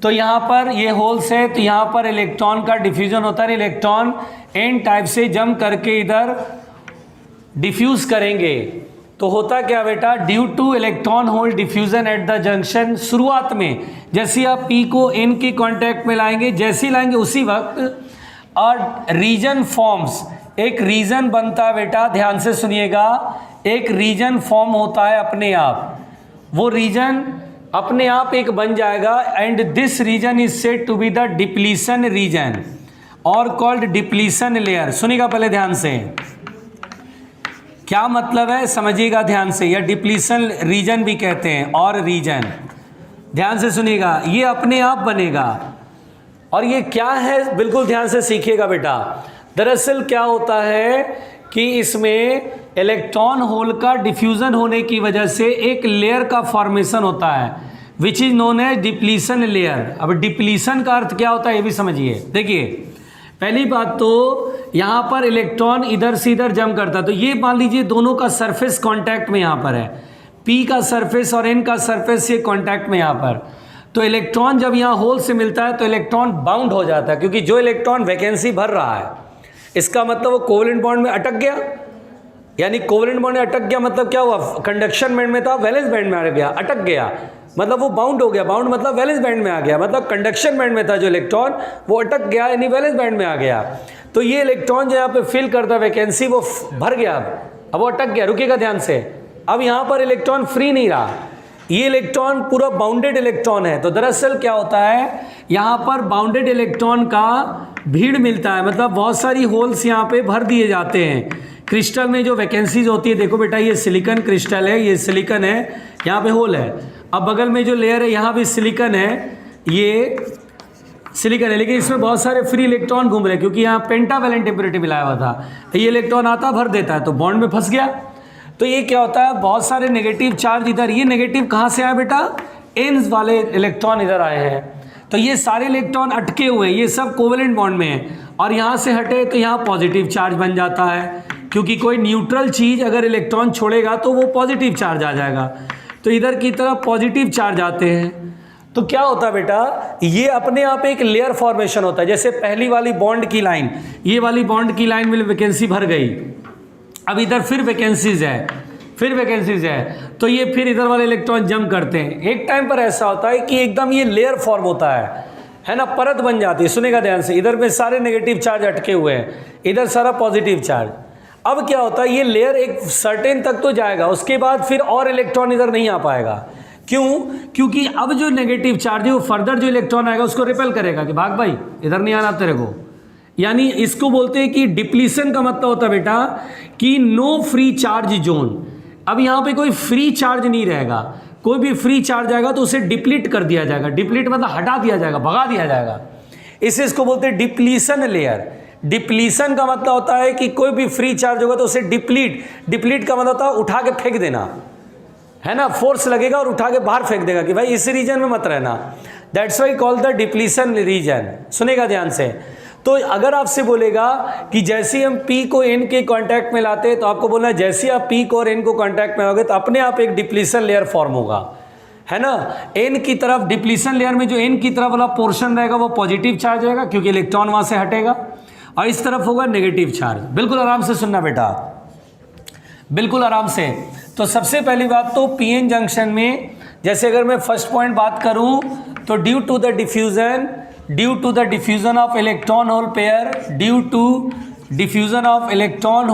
तो यहाँ पर ये होल्स है, तो यहाँ पर इलेक्ट्रॉन का डिफ्यूज़न होता है। इलेक्ट्रॉन एन टाइप से जम करके इधर डिफ्यूज़ करेंगे तो होता क्या बेटा, due two electron hole diffusion eight the junction, शुरुआत में जैसे आप पी को एन की कांटेक्ट में लाएंगे, जैसे ही लाएंगे उसी वक्त और रीजन फॉर्म्स, एक रीजन बनता है बेटा, ध्यान से सुनिएगा, एक रीजन फॉर्म होता है अपने आप, वो रीजन अपने आप एक बन जाएगा। And this region is said to be the depletion region और कॉल्ड डिप्लीशन लेयर। सुनिएगा पहले ध्यान से, क्या मतलब है समझिएगा ध्यान से, या डिप्लीशन रीजन भी कहते हैं और रीजन, ध्यान से सुनिएगा, ये अपने आप बनेगा। और ये क्या है बिल्कुल ध्यान से सीखिएगा बेटा। दरअसल क्या होता है कि इसमें इलेक्ट्रॉन होल का डिफ्यूजन होने की वजह से एक लेयर का फॉर्मेशन होता है which is known as depletion layer. अब डिप्लीशन का अर्थ क्या होता है ये भी समझिए। देखिए पहली बात तो यहाँ पर इलेक्ट्रॉन इधर से इधर जम करता है, तो ये मान लीजिए दोनों का सरफेस कांटेक्ट में यहाँ पर है, पी का सरफेस और एन का सरफेस ये कांटेक्ट में यहाँ पर, तो इलेक्ट्रॉन जब यहाँ होल से मिलता है तो इलेक्ट्रॉन बाउंड हो जाता है, क्योंकि जो इलेक्ट्रॉन वैकेंसी भर रहा है इसका मतलब वो कोवेलेंट बॉन्ड में अटक गया। यानी कोवेलेंट बॉन्ड में अटक गया मतलब क्या हुआ, कंडक्शन बैंड में था वैलेंस बैंड में आ गया, अटक गया मतलब वो बाउंड हो गया, बाउंड मतलब वैलेंस बैंड में आ गया, मतलब कंडक्शन बैंड में था जो इलेक्ट्रॉन वो अटक गया यानी वैलेंस बैंड में आ गया। तो ये इलेक्ट्रॉन जो यहाँ पे फिल करता वैकेंसी वो भर गया, अब वो अटक गया। रुकिएगा ध्यान से, अब यहाँ पर इलेक्ट्रॉन फ्री नहीं रहा, ये इलेक्ट्रॉन पूरा बाउंडेड इलेक्ट्रॉन है। तो दरअसल क्या होता है, यहाँ पर बाउंडेड इलेक्ट्रॉन का भीड़ मिलता है, मतलब बहुत सारी होल्स यहाँ पे भर दिए जाते हैं। क्रिस्टल में जो वैकेंसीज होती है, देखो बेटा ये सिलिकॉन क्रिस्टल है, ये सिलिकॉन है, यहाँ पे होल है। अब बगल में जो लेयर है यहाँ भी सिलिकॉन है, ये सिलिकॉन है, लेकिन इसमें बहुत सारे फ्री इलेक्ट्रॉन घूम रहे हैं क्योंकि यहाँ पेंटावैलेंट इम्प्योरिटी मिलाया हुआ था। ये इलेक्ट्रॉन आता भर देता है तो बॉन्ड में फंस गया। तो ये क्या होता है, बहुत सारे नेगेटिव चार्ज इधर, ये नेगेटिव कहाँ से आया बेटा, एन्स वाले इलेक्ट्रॉन इधर आए हैं, तो ये सारे इलेक्ट्रॉन अटके हुए हैं, ये सब कोवेलेंट बॉन्ड में है, और यहाँ से हटे तो यहाँ पॉजिटिव चार्ज बन जाता है, क्योंकि कोई न्यूट्रल चीज़ अगर इलेक्ट्रॉन छोड़ेगा तो वो पॉजिटिव चार्ज आ जाएगा। तो इधर की तरफ पॉजिटिव चार्ज आते हैं। तो क्या होता है बेटा, ये अपने आप एक लेयर फॉर्मेशन होता है। जैसे पहली वाली बॉन्ड की लाइन, ये वाली बॉन्ड की लाइन में वैकेंसी भर गई, अब इधर फिर वैकेंसीज है, तो ये फिर इधर वाले इलेक्ट्रॉन जंप करते हैं। एक टाइम पर ऐसा होता है कि एकदम ये लेयर फॉर्म होता है ना, परत बन जाती है। सुनेगा ध्यान से, इधर में सारे नेगेटिव चार्ज अटके हुए हैं, इधर सारा पॉजिटिव चार्ज। अब क्या होता है, ये लेयर एक सर्टेन तक तो जाएगा, उसके बाद फिर और इलेक्ट्रॉन इधर नहीं आ पाएगा। क्यों? क्योंकि अब जो नेगेटिव चार्ज है वो फर्दर जो इलेक्ट्रॉन आएगा उसको रिपेल करेगा कि भाग भाई, इधर नहीं आना तेरे को। यानी इसको बोलते हैं कि डिप्लीशन का मतलब होता है बेटा कि नो फ्री चार्ज जोन। अब यहाँ पे कोई फ्री चार्ज नहीं रहेगा, कोई भी फ्री चार्ज आएगा तो उसे डिप्लीट कर दिया जाएगा। डिप्लीट मतलब हटा दिया जाएगा, भगा दिया जाएगा। इसको बोलते हैं डिप्लीशन लेयर। डिप्लीशन का मतलब होता है कि कोई भी फ्री चार्ज होगा तो उसे डिप्लीट का मतलब होता है उठा के फेंक देना, है ना, फोर्स लगेगा और उठा के बाहर फेंक देगा कि भाई इस रीजन में मत रहना। That's why call the depletion reason. सुनेगा ध्यान से। तो अगर आपसे बोलेगा कि जैसे हम P को N के कांटेक्ट में लाते हैं, तो आपको बोलना है जैसे आप P को और N को कांटेक्ट में लाओगे तो अपने आप एक डिप्लीशन लेयर फॉर्म होगा, है ना। N की तरफ डिप्लीशन लेयर में जो N की तरफ वाला पोर्शन रहेगा वो पॉजिटिव चार्ज रहेगा क्योंकि इलेक्ट्रॉन वहां से हटेगा, और इस तरफ होगा नेगेटिव चार्ज। बिल्कुल आराम से सुनना बेटा, बिल्कुल आराम से। तो सबसे पहली बात तो PN जंक्शन में, जैसे अगर मैं फर्स्ट पॉइंट बात करूं तो due to the diffusion of electron hole pair, due to diffusion of electron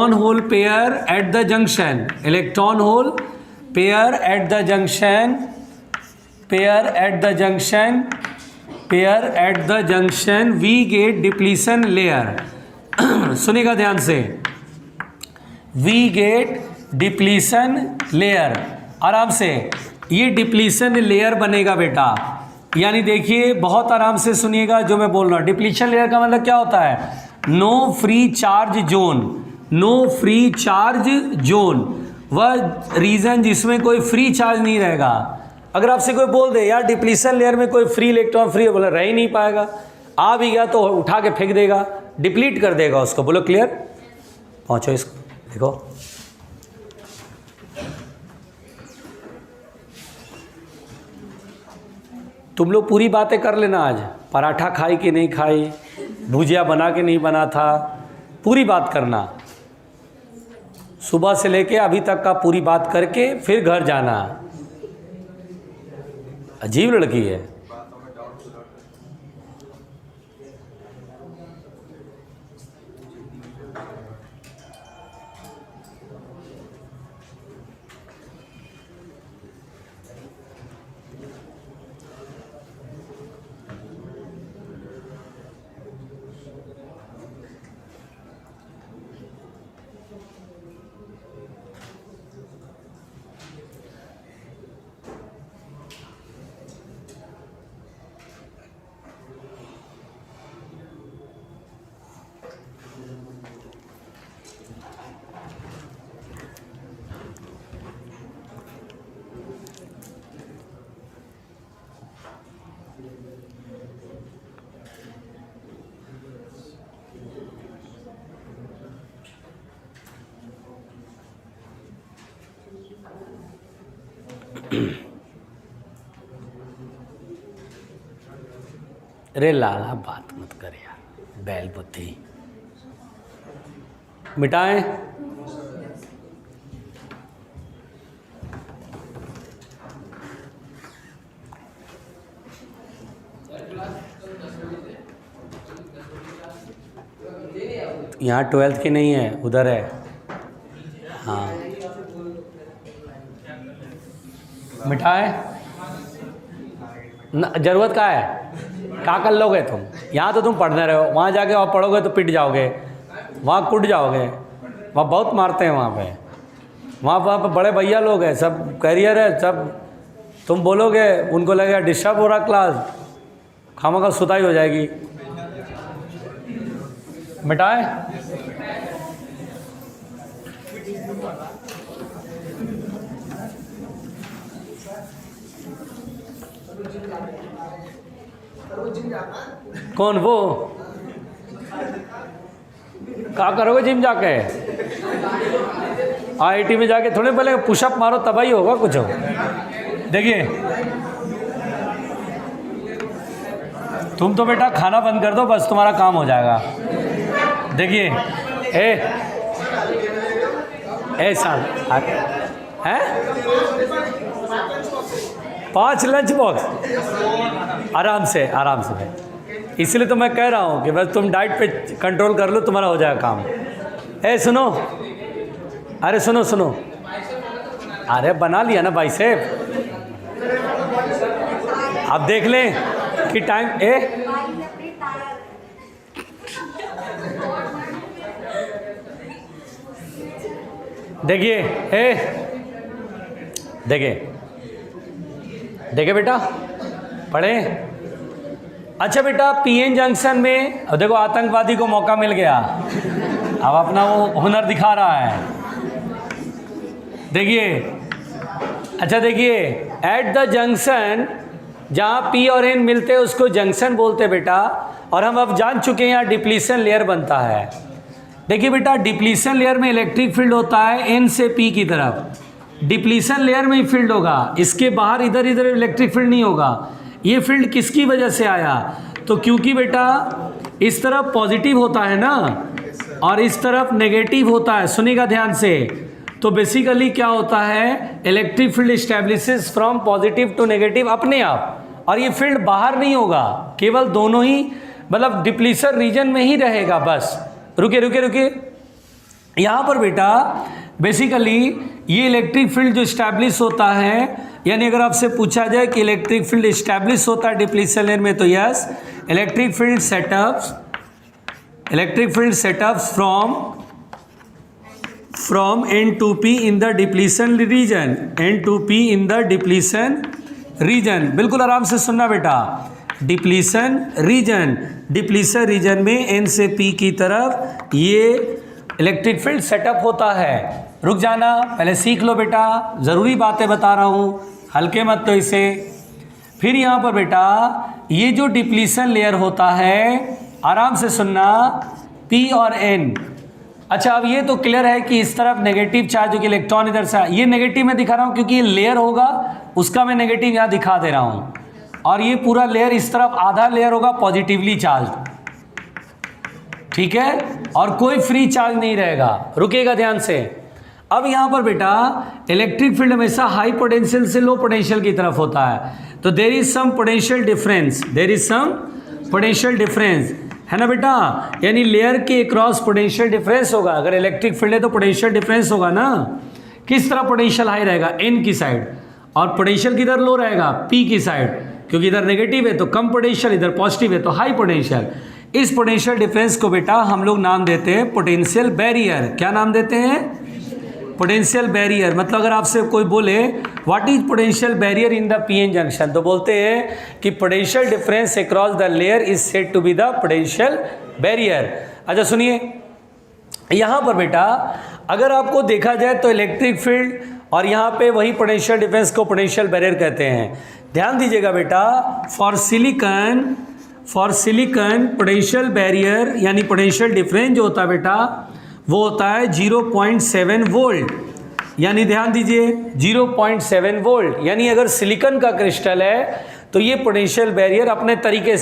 hole pair at the junction, we get depletion layer. सुनेगा ध्यान से, वी गेट डिप्लीशन लेयर। आराम से, ये डिप्लीशन लेयर बनेगा बेटा। यानी देखिए बहुत आराम से सुनिएगा जो मैं बोल रहा हूँ। डिप्लीशन लेयर का मतलब क्या होता है, नो फ्री चार्ज जोन, वह रीजन जिसमें कोई फ्री चार्ज नहीं रहेगा। अगर आपसे कोई बोल दे यार डिप्लीशन लेयर में कोई फ्री इलेक्ट्रॉन फ्री, बोला रह ही नहीं पाएगा, आ भी गया तो उठा के फेंक देगा, डिप्लीट कर देगा उसको। बोलो क्लियर, पहुंचो इसको देखो। तुम लोग पूरी बातें कर लेना आज, पराठा खाई कि नहीं खाई, भुजिया बना के नहीं बना था, पूरी बात करना। सुबह से लेके अभी तक का पूरी बात करके फिर घर जाना। अजीब लड़की है। अरे लाला बात मत कर यार, बैल बुद्धि मिटाएं। यहाँ 12th की नहीं है, उधर है। हाँ मिठाई जरूरत का है, क्या कर लोगे तुम? यहाँ तो तुम पढ़ने रहे हो, वहाँ जाके और पढ़ोगे तो पिट जाओगे, वहाँ कुट जाओगे, वहाँ बहुत मारते हैं वहाँ पे। वहाँ पे बड़े भैया लोग हैं, सब कैरियर है सब। तुम बोलोगे उनको लगेगा डिस्टर्ब हो रहा क्लास, खामखा सुताई हो जाएगी। मिटाए कौन वो? क्या करोगे जिम जाके? IIT में जाके थोड़े पहले पुशअप मारो तब ही होगा कुछ हो। देखिए तुम तो बेटा खाना बंद कर दो, बस तुम्हारा काम हो जाएगा। देखिए ए साल है 5 लंच बॉक्स आराम से भाई। इसलिए तो मैं कह रहा हूँ कि बस तुम डाइट पे कंट्रोल कर लो, तुम्हारा हो जाएगा काम। सुनो, अरे सुनो, अरे बना लिया ना भाई साहब। अब देख लें कि टाइम देखिए बेटा पढ़े। अच्छा बेटा पीएन जंक्शन में अब देखो आतंकवादी को मौका मिल गया, अब अपना वो हुनर दिखा रहा है। देखिए अच्छा देखिए एट द जंक्शन जहाँ पी और एन मिलते हैं उसको जंक्शन बोलते हैं बेटा। और हम अब जान चुके हैं यहाँ डिप्लीशन लेयर बनता है। देखिए बेटा डिप्लीशन लेयर में इलेक्ट्रिक फील्ड होता है एन से पी की तरफ, डिप्लीशन लेयर में ही फील्ड होगा, इसके बाहर इधर इलेक्ट्रिक फील्ड नहीं होगा। ये फील्ड किसकी वजह से आया? तो क्योंकि बेटा इस तरफ पॉजिटिव होता है ना और इस तरफ नेगेटिव होता है, सुनिएगा ध्यान से। तो बेसिकली क्या होता है, electric field establishes from positive to negative अपने आप, और ये फील्ड बाहर नहीं होगा, केवल दोनों ही मतलब डिप्लीशन रीजन में ही रहेगा बस। रुके यहाँ पर बेटा बेसिकली ये इलेक्ट्रिक फील्ड जो स्टैब्लिश होता है, यानी अगर आपसे पूछा जाए कि इलेक्ट्रिक फील्ड स्टैब्लिश होता है डिप्लीशन लेयर में, तो yes electric field setups from N to P in the depletion region, N to P in the depletion region। बिल्कुल आराम से सुनना बेटा, डिप्लीशन रीजन में N से P की तरफ ये इलेक्ट्रिक फील्ड सेटअप होता है। रुक जाना, पहले सीख लो बेटा, ज़रूरी बातें बता रहा हूँ, हल्के मत तो इसे। फिर यहाँ पर बेटा ये जो डिप्लीशन लेयर होता है, आराम से सुनना, P और N। अच्छा अब ये तो क्लियर है कि इस तरफ नेगेटिव चार्ज होगी, इलेक्ट्रॉन इधर से, ये नेगेटिव में दिखा रहा हूँ क्योंकि ये लेयर होगा, उसका मैं नेगेटिव यहाँ दिखा दे रहा हूँ। और ये पूरा लेयर इस तरफ आधा लेयर होगा पॉजिटिवली चार्ज, ठीक है, और कोई फ्री चार्ज नहीं रहेगा। रुकेगा ध्यान से। अब यहाँ पर बेटा इलेक्ट्रिक फील्ड हमेशा हाई पोटेंशियल से लो पोटेंशियल की तरफ होता है, तो there is some potential difference, है ना बेटा, यानी लेयर के क्रॉस पोटेंशियल डिफरेंस होगा। अगर इलेक्ट्रिक फील्ड है तो पोटेंशियल डिफरेंस होगा ना। किस तरह पोटेंशियल हाई रहेगा? एन की साइड, और पोटेंशियल किधर लो रहेगा? पी की साइड, क्योंकि इधर नेगेटिव है तो कम पोटेंशियल, इधर पॉजिटिव है तो हाई पोटेंशियल। इस पोटेंशियल डिफरेंस को बेटा हम लोग नाम देते हैं पोटेंशियल बैरियर। क्या नाम देते हैं? Potential barrier. मतलब अगर आपसे कोई बोले what is potential barrier in the PN junction, तो बोलते हैं कि potential difference across the layer is said to be the potential barrier. अच्छा सुनिए, यहाँ पर बेटा अगर आपको देखा जाए तो इलेक्ट्रिक फील्ड और यहाँ पे वही पोटेंशियल डिफरेंस को पोटेंशियल बैरियर कहते हैं। ध्यान दीजिएगा बेटा, फॉर सिलिकॉन पोटेंशियल बैरियर यानी पोटेंशियल डिफरेंस जो होता है बेटा वो होता है 0.7 वोल्ट। यानी ध्यान दीजिए 0.7 वोल्ट, यानी अगर सिलिकॉन का क्रिस्टल है तो ये पोटेंशियल बैरियर अपने तरीके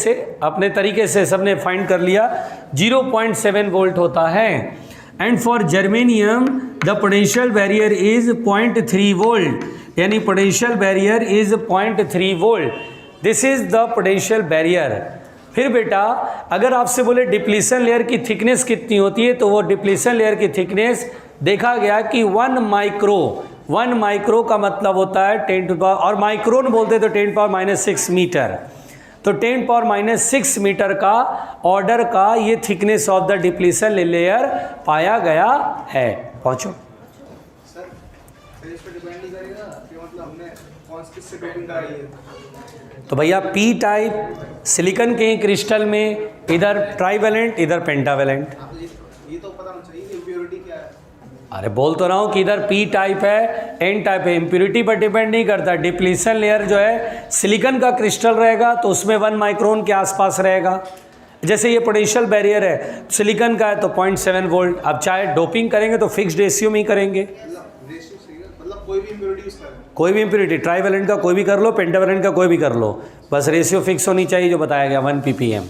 से सबने फाइंड कर लिया 0.7 वोल्ट होता है। And for germanium the potential barrier is 0.3 volt, यानी potential barrier is 0.3 volt. This is the potential barrier. फिर बेटा अगर आपसे बोले डिप्लीशन लेयर की थिकनेस कितनी होती है, तो वो डिप्लीशन लेयर की थिकनेस देखा गया कि 1 माइक्रो का मतलब होता है 10 और माइक्रोन बोलते तो 10⁻⁻6 मीटर। तो 10⁻⁻6 मीटर का ऑर्डर का ये thickness of the depletion layer पाया गया है। पहुंचो सर, फिर इस पे डिपेंड नहीं करेगा कि मतलब हमने कौन सी किससे डोपिंग कराई है। तो भैया पी टाइप सिलिकॉन के क्रिस्टल में इधर ट्राइवेलेंट इधर पेंटावेलेंट। ये तो पता होना चाहिए कि इम्प्योरिटी क्या है। अरे बोल तो रहा हूँ कि इधर पी टाइप है एन टाइप है, इम्प्योरिटी पर डिपेंड नहीं करता। डिप्लीशन लेयर जो है सिलिकॉन का क्रिस्टल रहेगा तो उसमें 1 माइक्रोन के आसपास रहेगा। जैसे ये पोटेंशियल बैरियर है सिलिकॉन का है तो 0.7 वोल्ट। अब चाहे डोपिंग करेंगे तो फिक्स्ड रेशियो में ही करेंगे। कोई भी इम्प्योरिटी यूज करें, कोई भी इम्प्योरिटी, ट्राईवेलेंट का कोई भी कर लो, पेंटावेलेंट का कोई भी कर लो, बस रेशियो फिक्स होनी चाहिए जो बताया गया 1 ppm।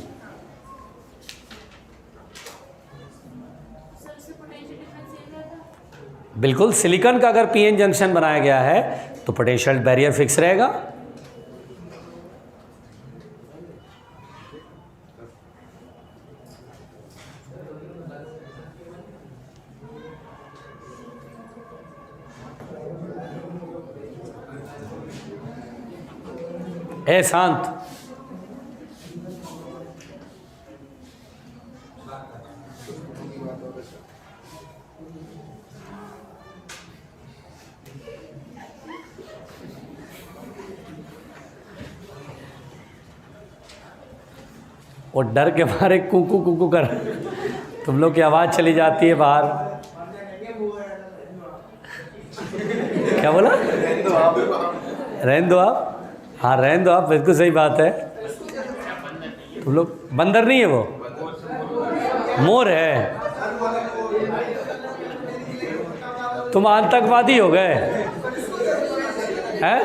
बिल्कुल, सिलिकॉन का अगर पीएन जंक्शन बनाया गया है तो पोटेंशियल बैरियर फिक्स रहेगा। ए शांत, वो डर के मारे कुकू कुकू कर, तुम लोग की आवाज़ चली जाती है बाहर। क्या बोला? रहने दो आप, हाँ रहने दो आप, बिल्कुल सही बात है। तुम लोग, बंदर नहीं है वो, मोर है। तुम आतंकवादी हो गए हैं?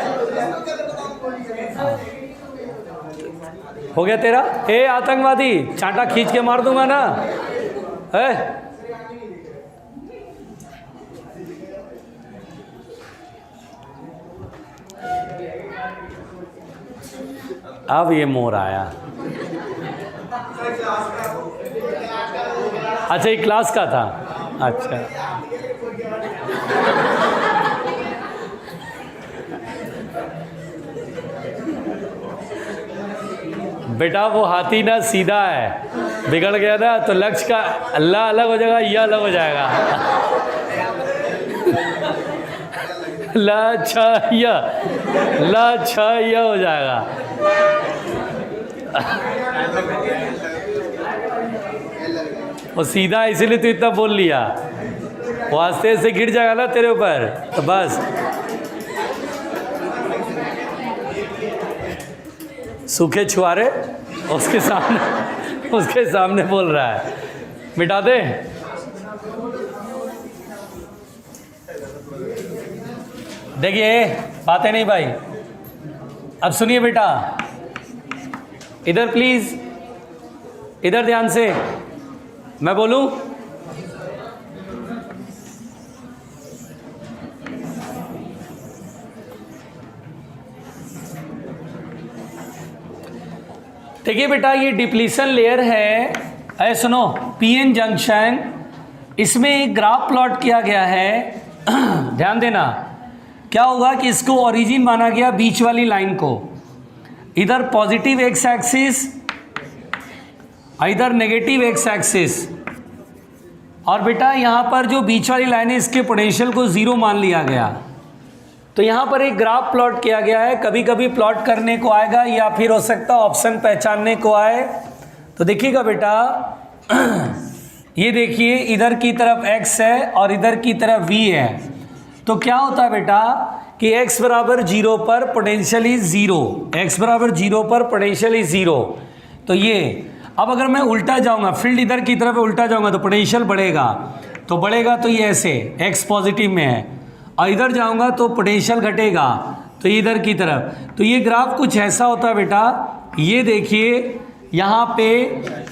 हो गया तेरा? ए आतंकवादी, चांटा खींच के मार दूंगा ना है। अब ये मोर आया। अच्छा, ये क्लास का था। अच्छा, बेटा वो हाथी ना सीधा है, बिगड़ गया ना तो लक्ष्य का अल्लाह अलग हो जाएगा, यह अलग हो जाएगा। ला हो जाएगा। वो सीधा इसीलिए तो इतना बोल लिया, वो आस्ते से गिर जाएगा ना तेरे ऊपर तो बस। सूखे छुआरे उसके सामने बोल रहा है, मिटा दे। देखिए बातें नहीं भाई, अब सुनिए बेटा, इधर प्लीज, इधर ध्यान से मैं बोलूं। देखिए बेटा, ये डिप्लीशन लेयर है, ऐ सुनो, पीएन जंक्शन, इसमें एक ग्राफ प्लॉट किया गया है। ध्यान देना, क्या होगा कि इसको ओरिजिन माना गया बीच वाली लाइन को, इधर पॉजिटिव एक्स एक्सिस, इधर नेगेटिव एक्स एक्सिस, और बेटा यहाँ पर जो बीच वाली लाइन है इसके पोटेंशियल को ज़ीरो मान लिया गया। तो यहाँ पर एक ग्राफ प्लॉट किया गया है, कभी कभी प्लॉट करने को आएगा या फिर हो सकता है ऑप्शन पहचानने को आए। तो देखिएगा बेटा, ये देखिए इधर की तरफ x है और इधर की तरफ v है। तो क्या होता है बेटा कि x बराबर 0 पर पोटेंशियल इज 0, x बराबर 0 पर पोटेंशियल इज 0। तो ये, अब अगर मैं उल्टा जाऊंगा, फील्ड इधर की तरफ उल्टा जाऊंगा तो पोटेंशियल बढ़ेगा, तो ये ऐसे x पॉजिटिव में है, और इधर जाऊंगा तो पोटेंशियल घटेगा, तो इधर की तरफ। तो ये ग्राफ कुछ ऐसा होता है बेटा, ये देखिए यहाँ पे,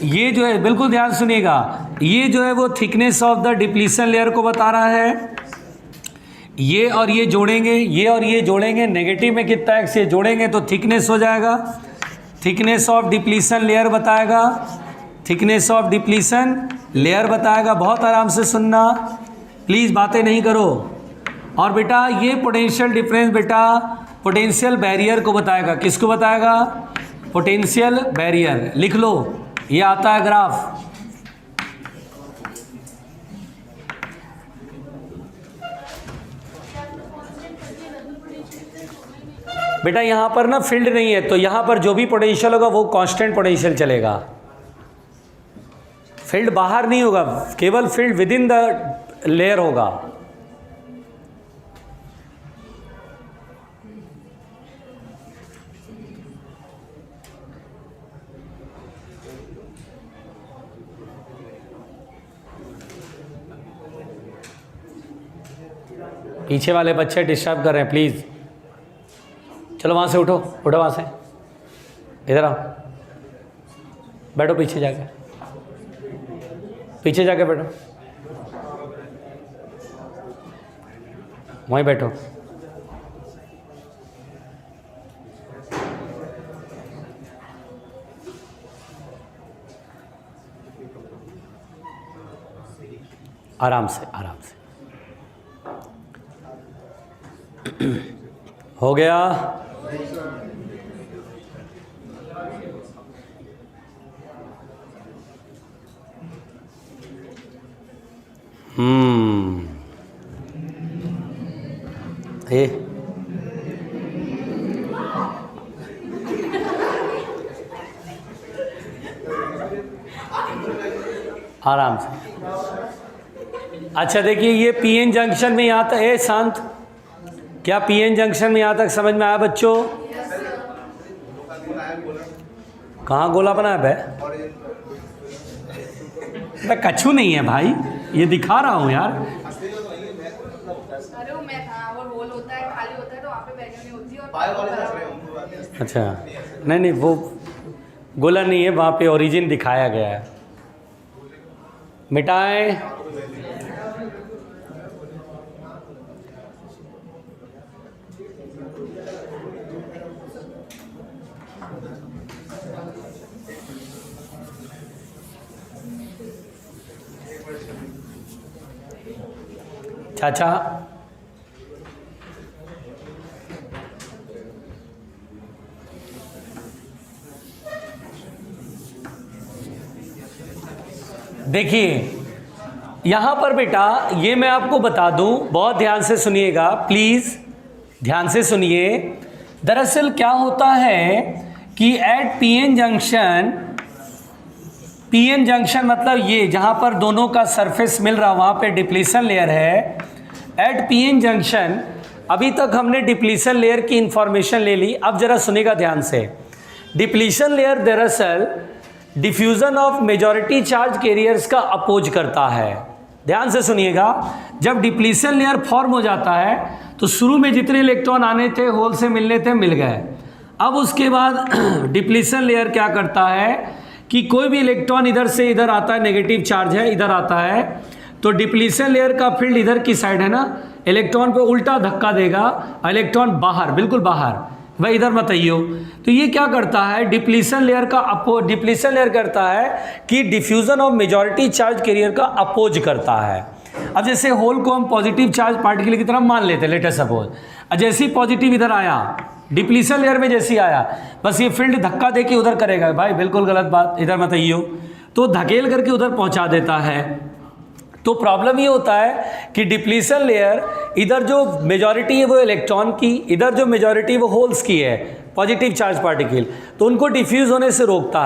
ये जो है, बिल्कुल ध्यान सुनिएगा, ये जो है वो thickness of the depletion layer को बता रहा है। ये और ये जोड़ेंगे, ये और ये जोड़ेंगे, नेगेटिव में कितना एक्स ये जोड़ेंगे तो थिकनेस हो जाएगा, थिकनेस ऑफ डिप्लीशन लेयर बताएगा, थिकनेस ऑफ डिप्लीशन लेयर बताएगा। बहुत आराम से सुनना प्लीज़, बातें नहीं करो। और बेटा ये पोटेंशियल डिफरेंस बेटा पोटेंशियल बैरियर को बताएगा। किसको बताएगा? Potential barrier. लिख लो, ये आता है ग्राफ। बेटा यहाँ पर ना फील्ड नहीं है, तो यहाँ पर जो भी पोटेंशियल होगा वो कांस्टेंट पोटेंशियल चलेगा, फील्ड बाहर नहीं होगा, केवल field with in the layer होगा। पीछे वाले बच्चे डिस्टर्ब कर रहे हैं, प्लीज़। चलो वहाँ से उठो, उठो वहाँ से, इधर आओ, बैठो पीछे जाके, पीछे जाके बैठो, वहीं बैठो। आराम से, आराम से। हो गया? ये आराम से। अच्छा देखिए, ये पीएन जंक्शन में यहाँ तक, शांत, क्या पीएन जंक्शन में यहाँ तक समझ में आया बच्चों? कहाँ गोला बनाया बे? कछु नहीं है भाई, ये दिखा रहा हूँ यार। अरे वो मैं था, वो होल होता है, खाली होता है, तो वहाँ पे बैरियर नहीं होती। और अच्छा, नहीं नहीं, वो गोला नहीं है, वहाँ पे ओरिजिन दिखाया गया है। मिटाएं। चाचा, देखिए यहाँ पर बेटा, ये मैं आपको बता दूं, बहुत ध्यान से सुनिएगा प्लीज़, ध्यान से सुनिए। दरअसल क्या होता है कि एट पीएन जंक्शन मतलब ये जहाँ पर दोनों का सरफेस मिल रहा, वहाँ पे डिप्लीशन लेयर है। एट पीएन जंक्शन, अभी तक हमने डिप्लीशन लेयर की इंफॉर्मेशन ले ली। अब जरा सुनिएगा ध्यान से। डिप्लीशन लेयर दरअसल diffusion of majority charge carriers का अपोज करता है। ध्यान से सुनिएगा, जब डिप्लीशन लेयर फॉर्म हो जाता है तो शुरू में जितने इलेक्ट्रॉन आने थे, होल से मिलने थे, मिल गए। अब उसके बाद डिप्लीशन लेयर क्या करता है कि कोई भी इलेक्ट्रॉन इधर से इधर आता है, नेगेटिव चार्ज है, इधर आता है, तो डिप्लीशन लेयर का फील्ड इधर की साइड है ना, इलेक्ट्रॉन पे उल्टा धक्का देगा, इलेक्ट्रॉन बाहर, बिल्कुल बाहर, भाई इधर मत आइयो। तो ये क्या करता है, डिप्लीशन लेयर करता है कि diffusion of majority charge carrier का अपोज करता है। अब जैसे होल को हम पॉजिटिव चार्ज पार्टिकल की तरह मान लेते हैं, लेट अस सपोज, जैसे ही पॉजिटिव इधर आया, डिप्लीशन लेयर में जैसे ही आया, बस ये फील्ड धक्का दे के उधर करेगा, भाई बिल्कुल गलत बात, इधर मत आइयो, तो धकेल करके उधर पहुंचा देता है। तो प्रॉब्लम ये होता है कि डिप्लीशन लेयर, इधर जो मेजॉरिटी है वो इलेक्ट्रॉन की, इधर जो मेजॉरिटी वो होल्स की है, पॉजिटिव चार्ज पार्टिकल, तो उनको डिफ्यूज होने से रोकता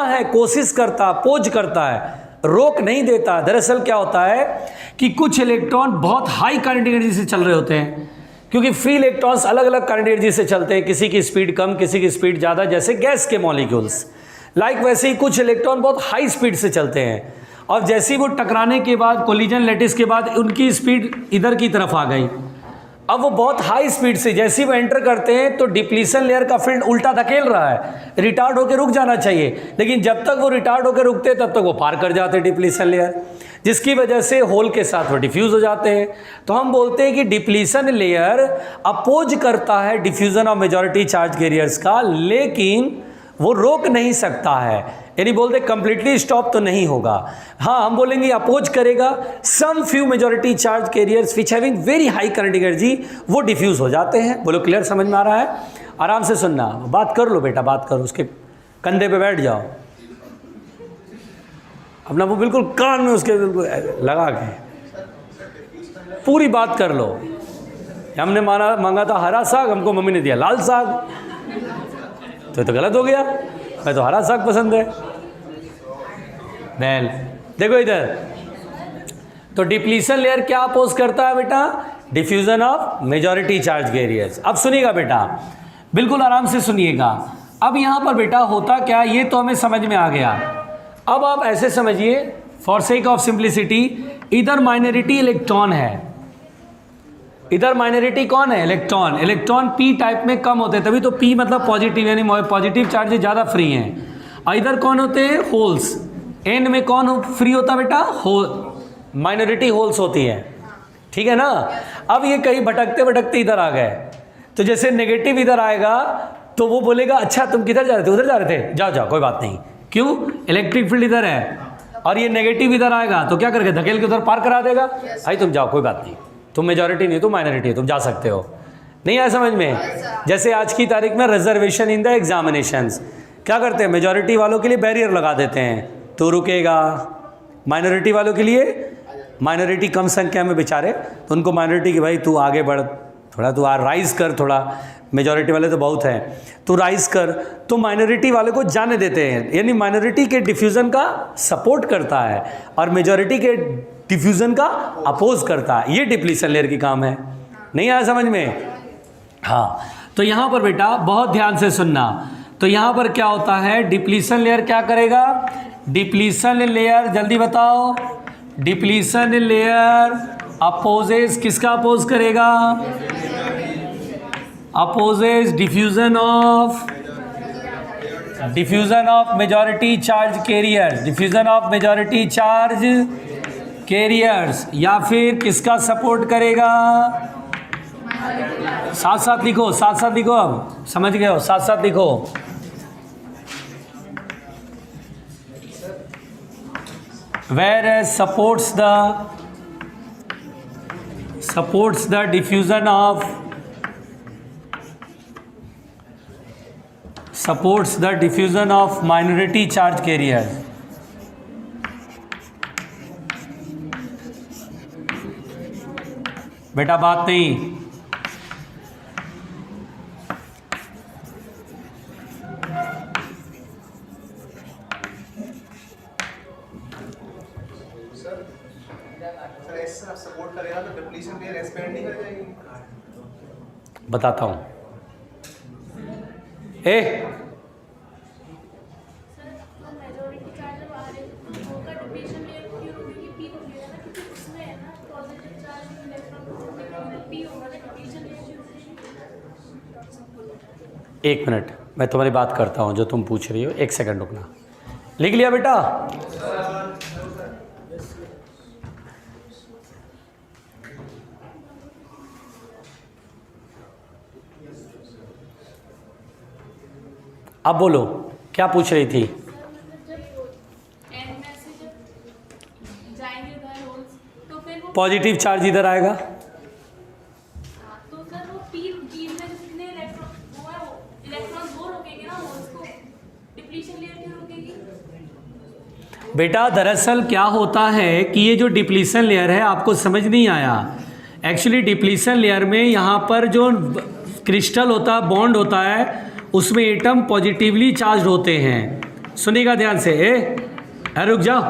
है, कोशिश करता, पोज करता है, रोक नहीं देता। दरअसल क्या होता है कि कुछ इलेक्ट्रॉन बहुत हाई करंट एनर्जी से चल रहे होते हैं, क्योंकि फ्री इलेक्ट्रॉन्स अलग अलग करंट एनर्जी से चलते हैं, किसी की स्पीड कम, किसी की स्पीड ज़्यादा, जैसे गैस के मॉलिक्यूल्स। वैसे ही कुछ इलेक्ट्रॉन बहुत हाई स्पीड से चलते हैं, और जैसे ही वो टकराने के बाद, कोलिजन लैटिस के बाद, उनकी स्पीड इधर की तरफ आ गई। अब वो बहुत हाई स्पीड से जैसे ही वो एंटर करते हैं तो डिप्लीशन लेयर का फील्ड उल्टा धकेल रहा है, रिटार्ड होकर रुक जाना चाहिए, लेकिन जब तक वो रिटार्ड होकर रुकते तब तक वो पार कर जाते डिप्लीशन लेयर, जिसकी वजह से होल के साथ वो डिफ्यूज हो जाते हैं। तो हम बोलते हैं कि डिप्लीशन लेयर अपोज करता है diffusion of majority charge carriers का, लेकिन वो रोक नहीं सकता है, यानी बोलते कंप्लीटली स्टॉप तो नहीं होगा। हाँ, हम बोलेंगे अपोज करेगा, some few majority charge carriers which having very high current energy वो डिफ्यूज हो जाते हैं। बोलो क्लियर, समझ में आ रहा है? आराम से सुनना, बात कर लो बेटा, बात करो, उसके कंधे पे बैठ जाओ, अपना वो बिल्कुल कान में उसके बिल्कुल लगा के पूरी बात कर लो। हमने मांगा था हरा साग, हमको मम्मी ने दिया लाल साग, तो गलत हो गया, मैं तो हरा साग पसंद है। बैल देखो इधर, तो डिप्लीशन लेयर क्या अपोज करता है बेटा, diffusion of majority charge carriers. अब सुनिएगा बेटा, बिल्कुल आराम से सुनिएगा। अब यहाँ पर बेटा होता क्या, ये तो हमें समझ में आ गया। अब आप ऐसे समझिए, फॉर सेक ऑफ सिंप्लिसिटी, इधर माइनॉरिटी इलेक्ट्रॉन है, इधर माइनॉरिटी कौन है? इलेक्ट्रॉन। इलेक्ट्रॉन पी टाइप में कम होते हैं, तभी तो पी मतलब पॉजिटिव, यानी पॉजिटिव चार्जेस ज़्यादा फ्री हैं। और इधर कौन होते हैं? होल्स। एन में कौन फ्री होता है बेटा? होल, माइनॉरिटी होल्स होती है, ठीक है ना। अब ये कहीं भटकते भटकते इधर आ गए, तो जैसे नेगेटिव इधर आएगा तो वो बोलेगा अच्छा तुम किधर जा रहे थे? उधर जा रहे थे, जाओ जाओ कोई बात नहीं। क्यों? इलेक्ट्रिक फील्ड इधर है, और ये नेगेटिव इधर आएगा तो क्या करके धकेल के उधर पार करा देगा। भाई तुम जाओ कोई बात नहीं, तुम मेजॉरिटी नहीं, तुम माइनॉरिटी हो, तुम जा सकते हो। नहीं आया समझ में? जैसे आज की तारीख में रिजर्वेशन इन द एग्जामिनेशंस क्या करते हैं? मेजॉरिटी वालों के लिए बैरियर लगा देते हैं, तो रुकेगा। माइनॉरिटी वालों के लिए, माइनॉरिटी कम संख्या में बेचारे, तो उनको माइनॉरिटी की भाई तू आगे बढ़ थोड़ा, तू राइज कर थोड़ा, मेजॉरिटी वाले तो बहुत हैं, तो राइज कर, तो माइनॉरिटी वाले को जाने देते हैं। यानी माइनॉरिटी के डिफ्यूज़न का सपोर्ट करता है और मेजॉरिटी के डिफ्यूज़न का अपोज करता है। ये डिप्लीशन लेयर की काम है। नहीं आया समझ में? हाँ, तो यहाँ पर बेटा बहुत ध्यान से सुनना। तो यहाँ पर क्या होता है? डिप्लीशन लेयर क्या करेगा? डिप्लीशन लेयर, जल्दी बताओ। डिप्लीशन लेयर अपोजेस, किसका अपोज करेगा? Opposes diffusion of majority charge carriers, diffusion of majority charge carriers. या फिर किसका सपोर्ट करेगा? साथ साथ लिखो, साथ साथ लिखो, अब समझ गए हो? साथ साथ लिखो। Whereas supports the diffusion of minority charge carriers. बेटा बात नहीं, सपोर्ट करेगा तो डिप्लीशन लेयर एक्सपेंड नहीं कर जाएगी। बताता हूँ। मेजॉरिटी चार्ज जब आ रहे होगा डिप्लीशन लेयर क्यों होगी? पी होगी ना, क्योंकि उसमें है ना पॉजिटिव चार्ज इलेक्ट्रॉन पी होगा ना, डिप्लीशन लेयर क्यों होगी? एक मिनट, मैं तुम्हारी बात करता हूँ जो तुम पूछ रही हो। एक सेकंड रुकना। लिख लिया बेटा? अब बोलो क्या पूछ रही थी? पॉजिटिव चार्ज इधर आएगा, तो सर वो पी में जितने इलेक्ट्रॉन वो है, वो इलेक्ट्रॉन वो रोकेंगे ना होल्स को, डिप्लीशन लेयर क्यों रोकेगी? बेटा दरअसल क्या होता है कि ये जो डिप्लीशन लेयर है, आपको समझ नहीं आया। एक्चुअली डिप्लीशन लेयर में यहाँ पर जो क्रिस्टल होता है, बॉन्ड होता है, उसमें एटम पॉजिटिवली चार्ज होते हैं। सुनिएगा ध्यान से, रुक जाओ।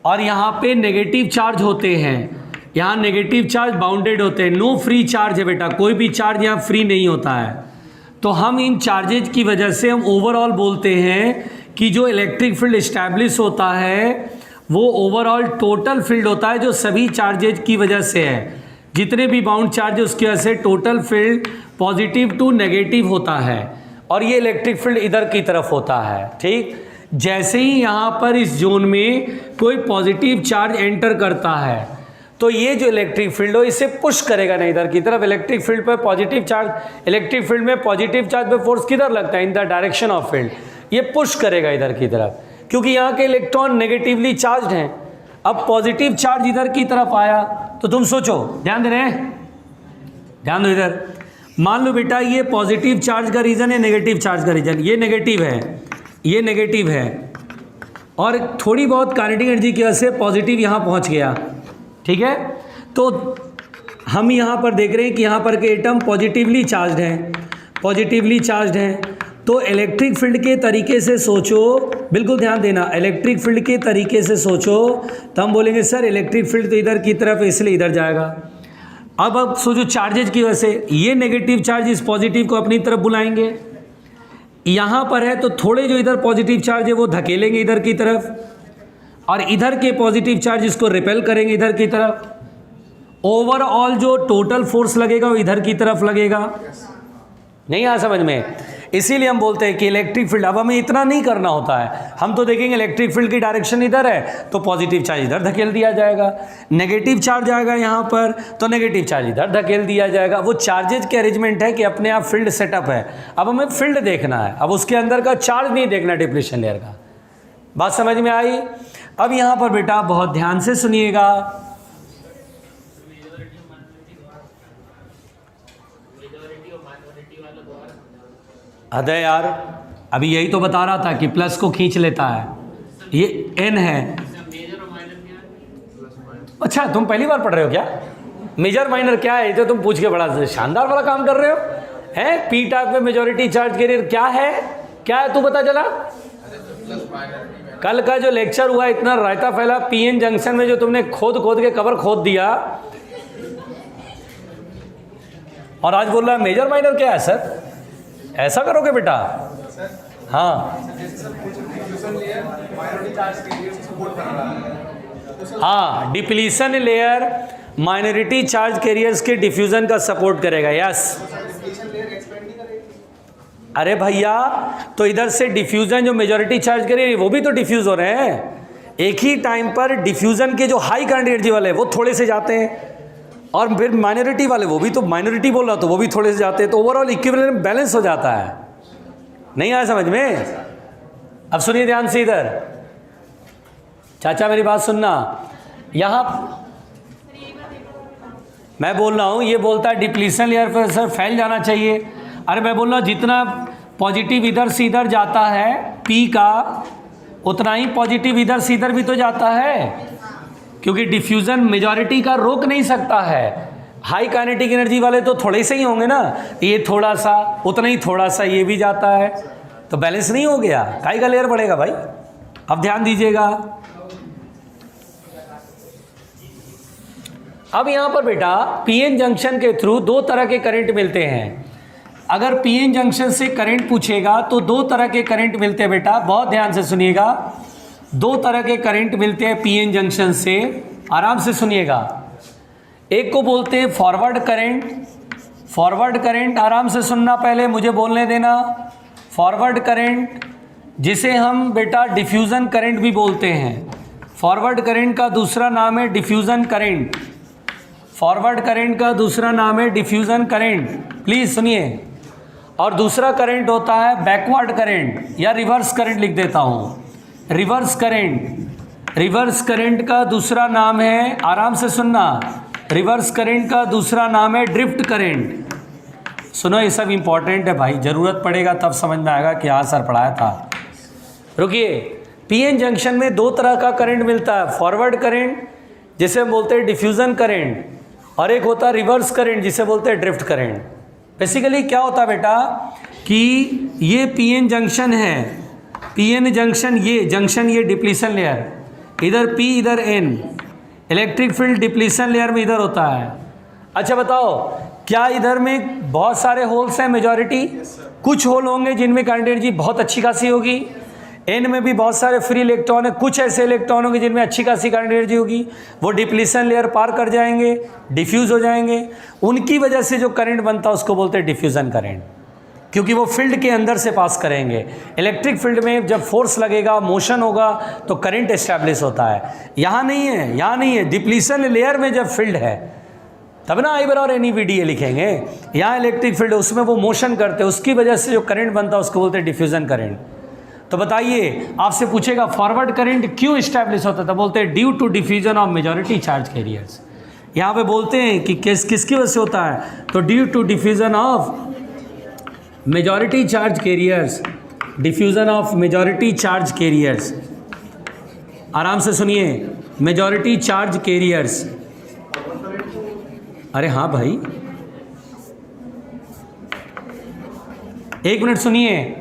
और यहाँ पे नेगेटिव चार्ज होते हैं, यहाँ नेगेटिव चार्ज बाउंडेड होते हैं। नो फ्री चार्ज है बेटा, कोई भी चार्ज यहाँ फ्री नहीं होता है। तो हम इन चार्जेज की वजह से हम ओवरऑल बोलते हैं कि जो इलेक्ट्रिक फील्ड इस्टेब्लिश होता है वो ओवरऑल टोटल फील्ड होता है, जो सभी चार्जेज की वजह से है। जितने भी बाउंड चार्ज है उसकी वजह से total field positive to negative होता है, और ये इलेक्ट्रिक फील्ड इधर की तरफ होता है। ठीक, जैसे ही यहाँ पर इस जोन में कोई पॉजिटिव चार्ज एंटर करता है तो ये जो इलेक्ट्रिक फील्ड हो इसे पुश करेगा ना इधर की तरफ। इलेक्ट्रिक फील्ड पर पॉजिटिव चार्ज, इलेक्ट्रिक फील्ड में पॉजिटिव चार्ज पे फोर्स किधर लगता है? In the direction of field. ये पुश करेगा इधर की तरफ, क्योंकि यहाँ के इलेक्ट्रॉन नेगेटिवली चार्ज हैं। अब पॉजिटिव चार्ज इधर की तरफ आया तो तुम सोचो, ध्यान दे रहे हैं, ध्यान दो इधर। मान लो बेटा ये पॉजिटिव चार्ज का रीजन है, नेगेटिव चार्ज का रीजन, ये नेगेटिव है, ये नेगेटिव है, और थोड़ी बहुत काइनेटिक एनर्जी की वजह से पॉजिटिव यहाँ पहुँच गया। ठीक है, तो हम यहाँ पर देख रहे हैं कि यहाँ पर के एटम पॉजिटिवली चार्ज हैं, पॉजिटिवली चार्ज हैं। तो इलेक्ट्रिक फील्ड के तरीके से सोचो, बिल्कुल ध्यान देना, इलेक्ट्रिक फील्ड के तरीके से सोचो तो हम बोलेंगे सर इलेक्ट्रिक फील्ड तो इधर की तरफ है इसलिए इधर जाएगा। अब सोचो चार्जेज की वजह से ये नेगेटिव चार्ज इस पॉजिटिव को अपनी तरफ बुलाएंगे, यहाँ पर है तो थोड़े जो इधर पॉजिटिव चार्ज है वो धकेलेंगे इधर की तरफ, और इधर के पॉजिटिव चार्ज इसको रिपेल करेंगे इधर की तरफ, ओवरऑल जो टोटल फोर्स लगेगा वो इधर की तरफ लगेगा। नहीं आया समझ में? इसीलिए हम बोलते हैं कि इलेक्ट्रिक फील्ड, अब हमें इतना नहीं करना होता है, हम तो देखेंगे इलेक्ट्रिक फील्ड की डायरेक्शन इधर है तो पॉजिटिव चार्ज इधर धकेल दिया जाएगा, नेगेटिव चार्ज आएगा यहाँ पर तो नेगेटिव चार्ज इधर धकेल दिया जाएगा। वो चार्जेज के अरेंजमेंट है कि अपने आप फील्ड सेटअप है। अब हमें फील्ड देखना है, अब उसके अंदर का चार्ज नहीं देखना डिप्लीशन लेयर का। बात समझ में आई? अब यहाँ पर बेटा बहुत ध्यान से सुनिएगा, अरे यार अभी यही तो बता रहा था कि प्लस को खींच लेता है, ये एन है। अच्छा तुम पहली बार पढ़ रहे हो क्या? मेजर माइनर क्या है? तो तुम पूछ के बड़ा शानदार वाला काम कर रहे हो हैं। पी टाइप में मेजॉरिटी चार्ज कैरियर क्या है? क्या है तू बता चला। कल का जो लेक्चर हुआ इतना रायता फैला पीएन जंक्शन में, जो तुमने खोद खोद के कवर खोद दिया, और आज बोल रहा है मेजर माइनर क्या है सर? ऐसा करोगे बेटा? हाँ हाँ, depletion layer minority charge carriers के डिफ्यूजन का सपोर्ट करेगा। यस अरे भैया, तो इधर से डिफ्यूजन जो मेजॉरिटी चार्ज कैरियर वो भी तो डिफ्यूज हो रहे हैं। एक ही टाइम पर डिफ्यूजन के जो हाई करंट एनर्जी वाले वो थोड़े से जाते हैं, और फिर माइनॉरिटी वाले वो भी तो, माइनॉरिटी बोल रहा तो वो भी थोड़े से जाते हैं, तो ओवरऑल इक्विवेलेंट बैलेंस हो जाता है। नहीं आया समझ में? अब सुनिए ध्यान से इधर, चाचा मेरी बात सुनना, यहाँ मैं बोल रहा हूँ, ये बोलता है डिप्लीशन लेयर पर सर फैल जाना चाहिए। अरे मैं बोल रहा हूँ जितना पॉजिटिव इधर से इधर जाता है पी का, उतना ही पॉजिटिव इधर से इधर भी तो जाता है, क्योंकि डिफ्यूजन मेजॉरिटी का रोक नहीं सकता है। हाई काइनेटिक एनर्जी वाले तो थोड़े से ही होंगे ना, ये थोड़ा सा, उतना ही थोड़ा सा ये भी जाता है, तो बैलेंस नहीं हो गया, काई का लेयर बढ़ेगा भाई। अब ध्यान दीजिएगा, अब यहाँ पर बेटा पीएन जंक्शन के थ्रू दो तरह के करंट मिलते हैं। अगर पीएन जंक्शन से करंट पूछेगा तो दो तरह के करंट मिलते हैं बेटा, बहुत ध्यान से सुनिएगा। दो तरह के करंट मिलते हैं पीएन जंक्शन से, आराम से सुनिएगा। एक को बोलते हैं फॉरवर्ड करंट। फॉरवर्ड करंट आराम से सुनना, पहले मुझे बोलने देना। फॉरवर्ड करंट जिसे हम बेटा डिफ्यूज़न करंट भी बोलते हैं। फॉरवर्ड करंट का दूसरा नाम है डिफ्यूज़न करंट। फॉरवर्ड करंट का दूसरा नाम है डिफ्यूज़न करंट, प्लीज़ सुनिए। और दूसरा करंट होता है बैकवर्ड करंट, या रिवर्स करंट लिख देता हूँ, रिवर्स करंट। रिवर्स करंट का दूसरा नाम है, आराम से सुनना, रिवर्स करंट का दूसरा नाम है ड्रिफ्ट करंट। सुनो ये सब इंपॉर्टेंट है भाई, ज़रूरत पड़ेगा तब समझ में आएगा कि हाँ सर पढ़ाया था। रुकिए, पीएन जंक्शन में दो तरह का करंट मिलता है, फॉरवर्ड करंट जिसे बोलते हैं डिफ्यूज़न करंट, और एक होता है रिवर्स करंट जिसे बोलते हैं ड्रिफ्ट करंट। बेसिकली क्या होता है बेटा कि ये पीएन जंक्शन है, पीएन जंक्शन, ये जंक्शन, ये डिप्लीशन लेयर, इधर पी इधर N, electric field depletion layer में इधर होता है। अच्छा बताओ, क्या इधर में बहुत सारे होल्स हैं मेजॉरिटी? कुछ होल होंगे जिनमें करंट एनर्जी बहुत अच्छी खासी होगी, एन में भी बहुत सारे फ्री इलेक्ट्रॉन है, कुछ ऐसे इलेक्ट्रॉन होंगे जिनमें अच्छी खासी करंट एनर्जी होगी, वो डिप्लीशन लेयर पार कर जाएंगे, डिफ्यूज़ हो जाएंगे, उनकी वजह से जो करंट बनता है उसको बोलते हैं डिफ्यूज़न करंट, क्योंकि वो फील्ड के अंदर से पास करेंगे। इलेक्ट्रिक फील्ड में जब फोर्स लगेगा, मोशन होगा, तो करंट एस्टैब्लिश होता है। यहाँ नहीं है, यहाँ नहीं है, डिप्लीशन लेयर में जब फील्ड है तब ना I और NEVDA लिखेंगे। यहाँ इलेक्ट्रिक फील्ड है, उसमें वो मोशन करते हैं, उसकी वजह से जो करंट बनता है उसको बोलते हैं डिफ्यूज़न करंट। तो बताइए, आपसे पूछेगा फॉरवर्ड करंट क्यों इस्टेब्लिश होता है, तो बोलते हैं due to diffusion of majority charge carriers. यहाँ पे बोलते हैं कि किसकी वजह से होता है, तो due to diffusion of majority charge carriers, diffusion of majority charge carriers. आराम से सुनिए, मेजॉरिटी चार्ज कैरियर्स। अरे हाँ भाई, एक मिनट सुनिए,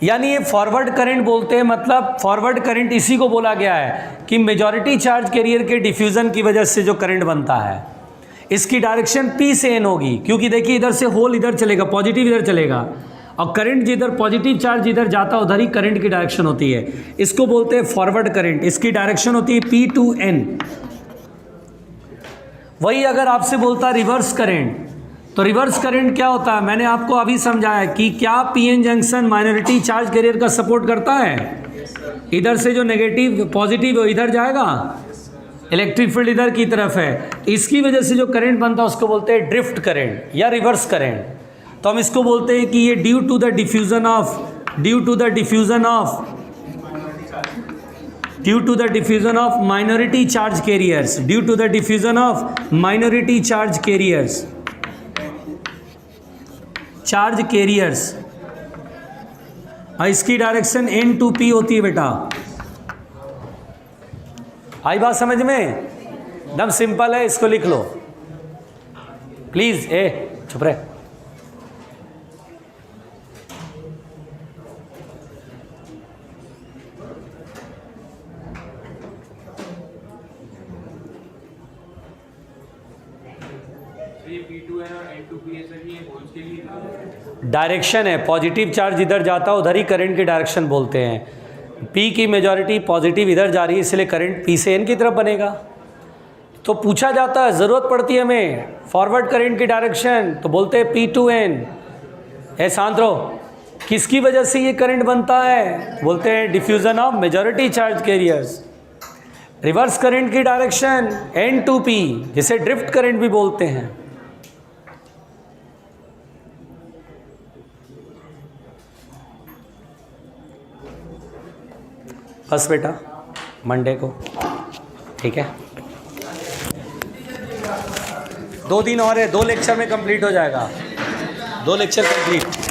यानी ये फॉरवर्ड करंट बोलते हैं, मतलब फॉरवर्ड करंट इसी को बोला गया है कि मेजॉरिटी चार्ज कैरियर के डिफ्यूज़न की वजह से जो करंट बनता है, इसकी डायरेक्शन पी से एन होगी, क्योंकि देखिए इधर से होल इधर चलेगा, पॉजिटिव इधर चलेगा, और करंट जिधर पॉजिटिव चार्ज जिधर जाता है उधर ही करंट की डायरेक्शन होती है। इसको बोलते हैं फॉरवर्ड करंट, इसकी डायरेक्शन होती है पी टू एन। वही अगर आपसे बोलता रिवर्स करंट, तो रिवर्स करंट क्या होता है? मैंने आपको अभी समझाया कि क्या PN junction minority charge carrier का सपोर्ट करता है? इधर से जो नेगेटिव पॉजिटिव है इधर जाएगा, इलेक्ट्रिक फील्ड इधर की तरफ है, इसकी वजह से जो करंट बनता है उसको बोलते हैं ड्रिफ्ट करंट या रिवर्स करंट। तो हम इसको बोलते हैं कि ये due to the diffusion of minority charge carriers, due to the diffusion of minority charge carriers. इसकी डायरेक्शन N2P होती है बेटा। आई बात समझ में? एकदम सिंपल है, इसको लिख लो प्लीज। चुप रहे। डायरेक्शन है, पॉजिटिव चार्ज इधर जाता है उधर ही करंट की डायरेक्शन बोलते हैं। P की मेजॉरिटी पॉजिटिव इधर जा रही है इसलिए करंट P से N की तरफ बनेगा। तो पूछा जाता है, ज़रूरत पड़ती है हमें फॉरवर्ड करंट की डायरेक्शन, तो बोलते हैं P to N। शांत रहो, किसकी वजह से ये करंट बनता है? बोलते हैं diffusion of majority charge carriers. Reverse current की डायरेक्शन N2P, जिसे ड्रिफ्ट करंट भी बोलते हैं। बस बेटा, मंडे को ठीक है, 2 दिन और है, 2 लेक्चर में कंप्लीट हो जाएगा, 2 लेक्चर कंप्लीट।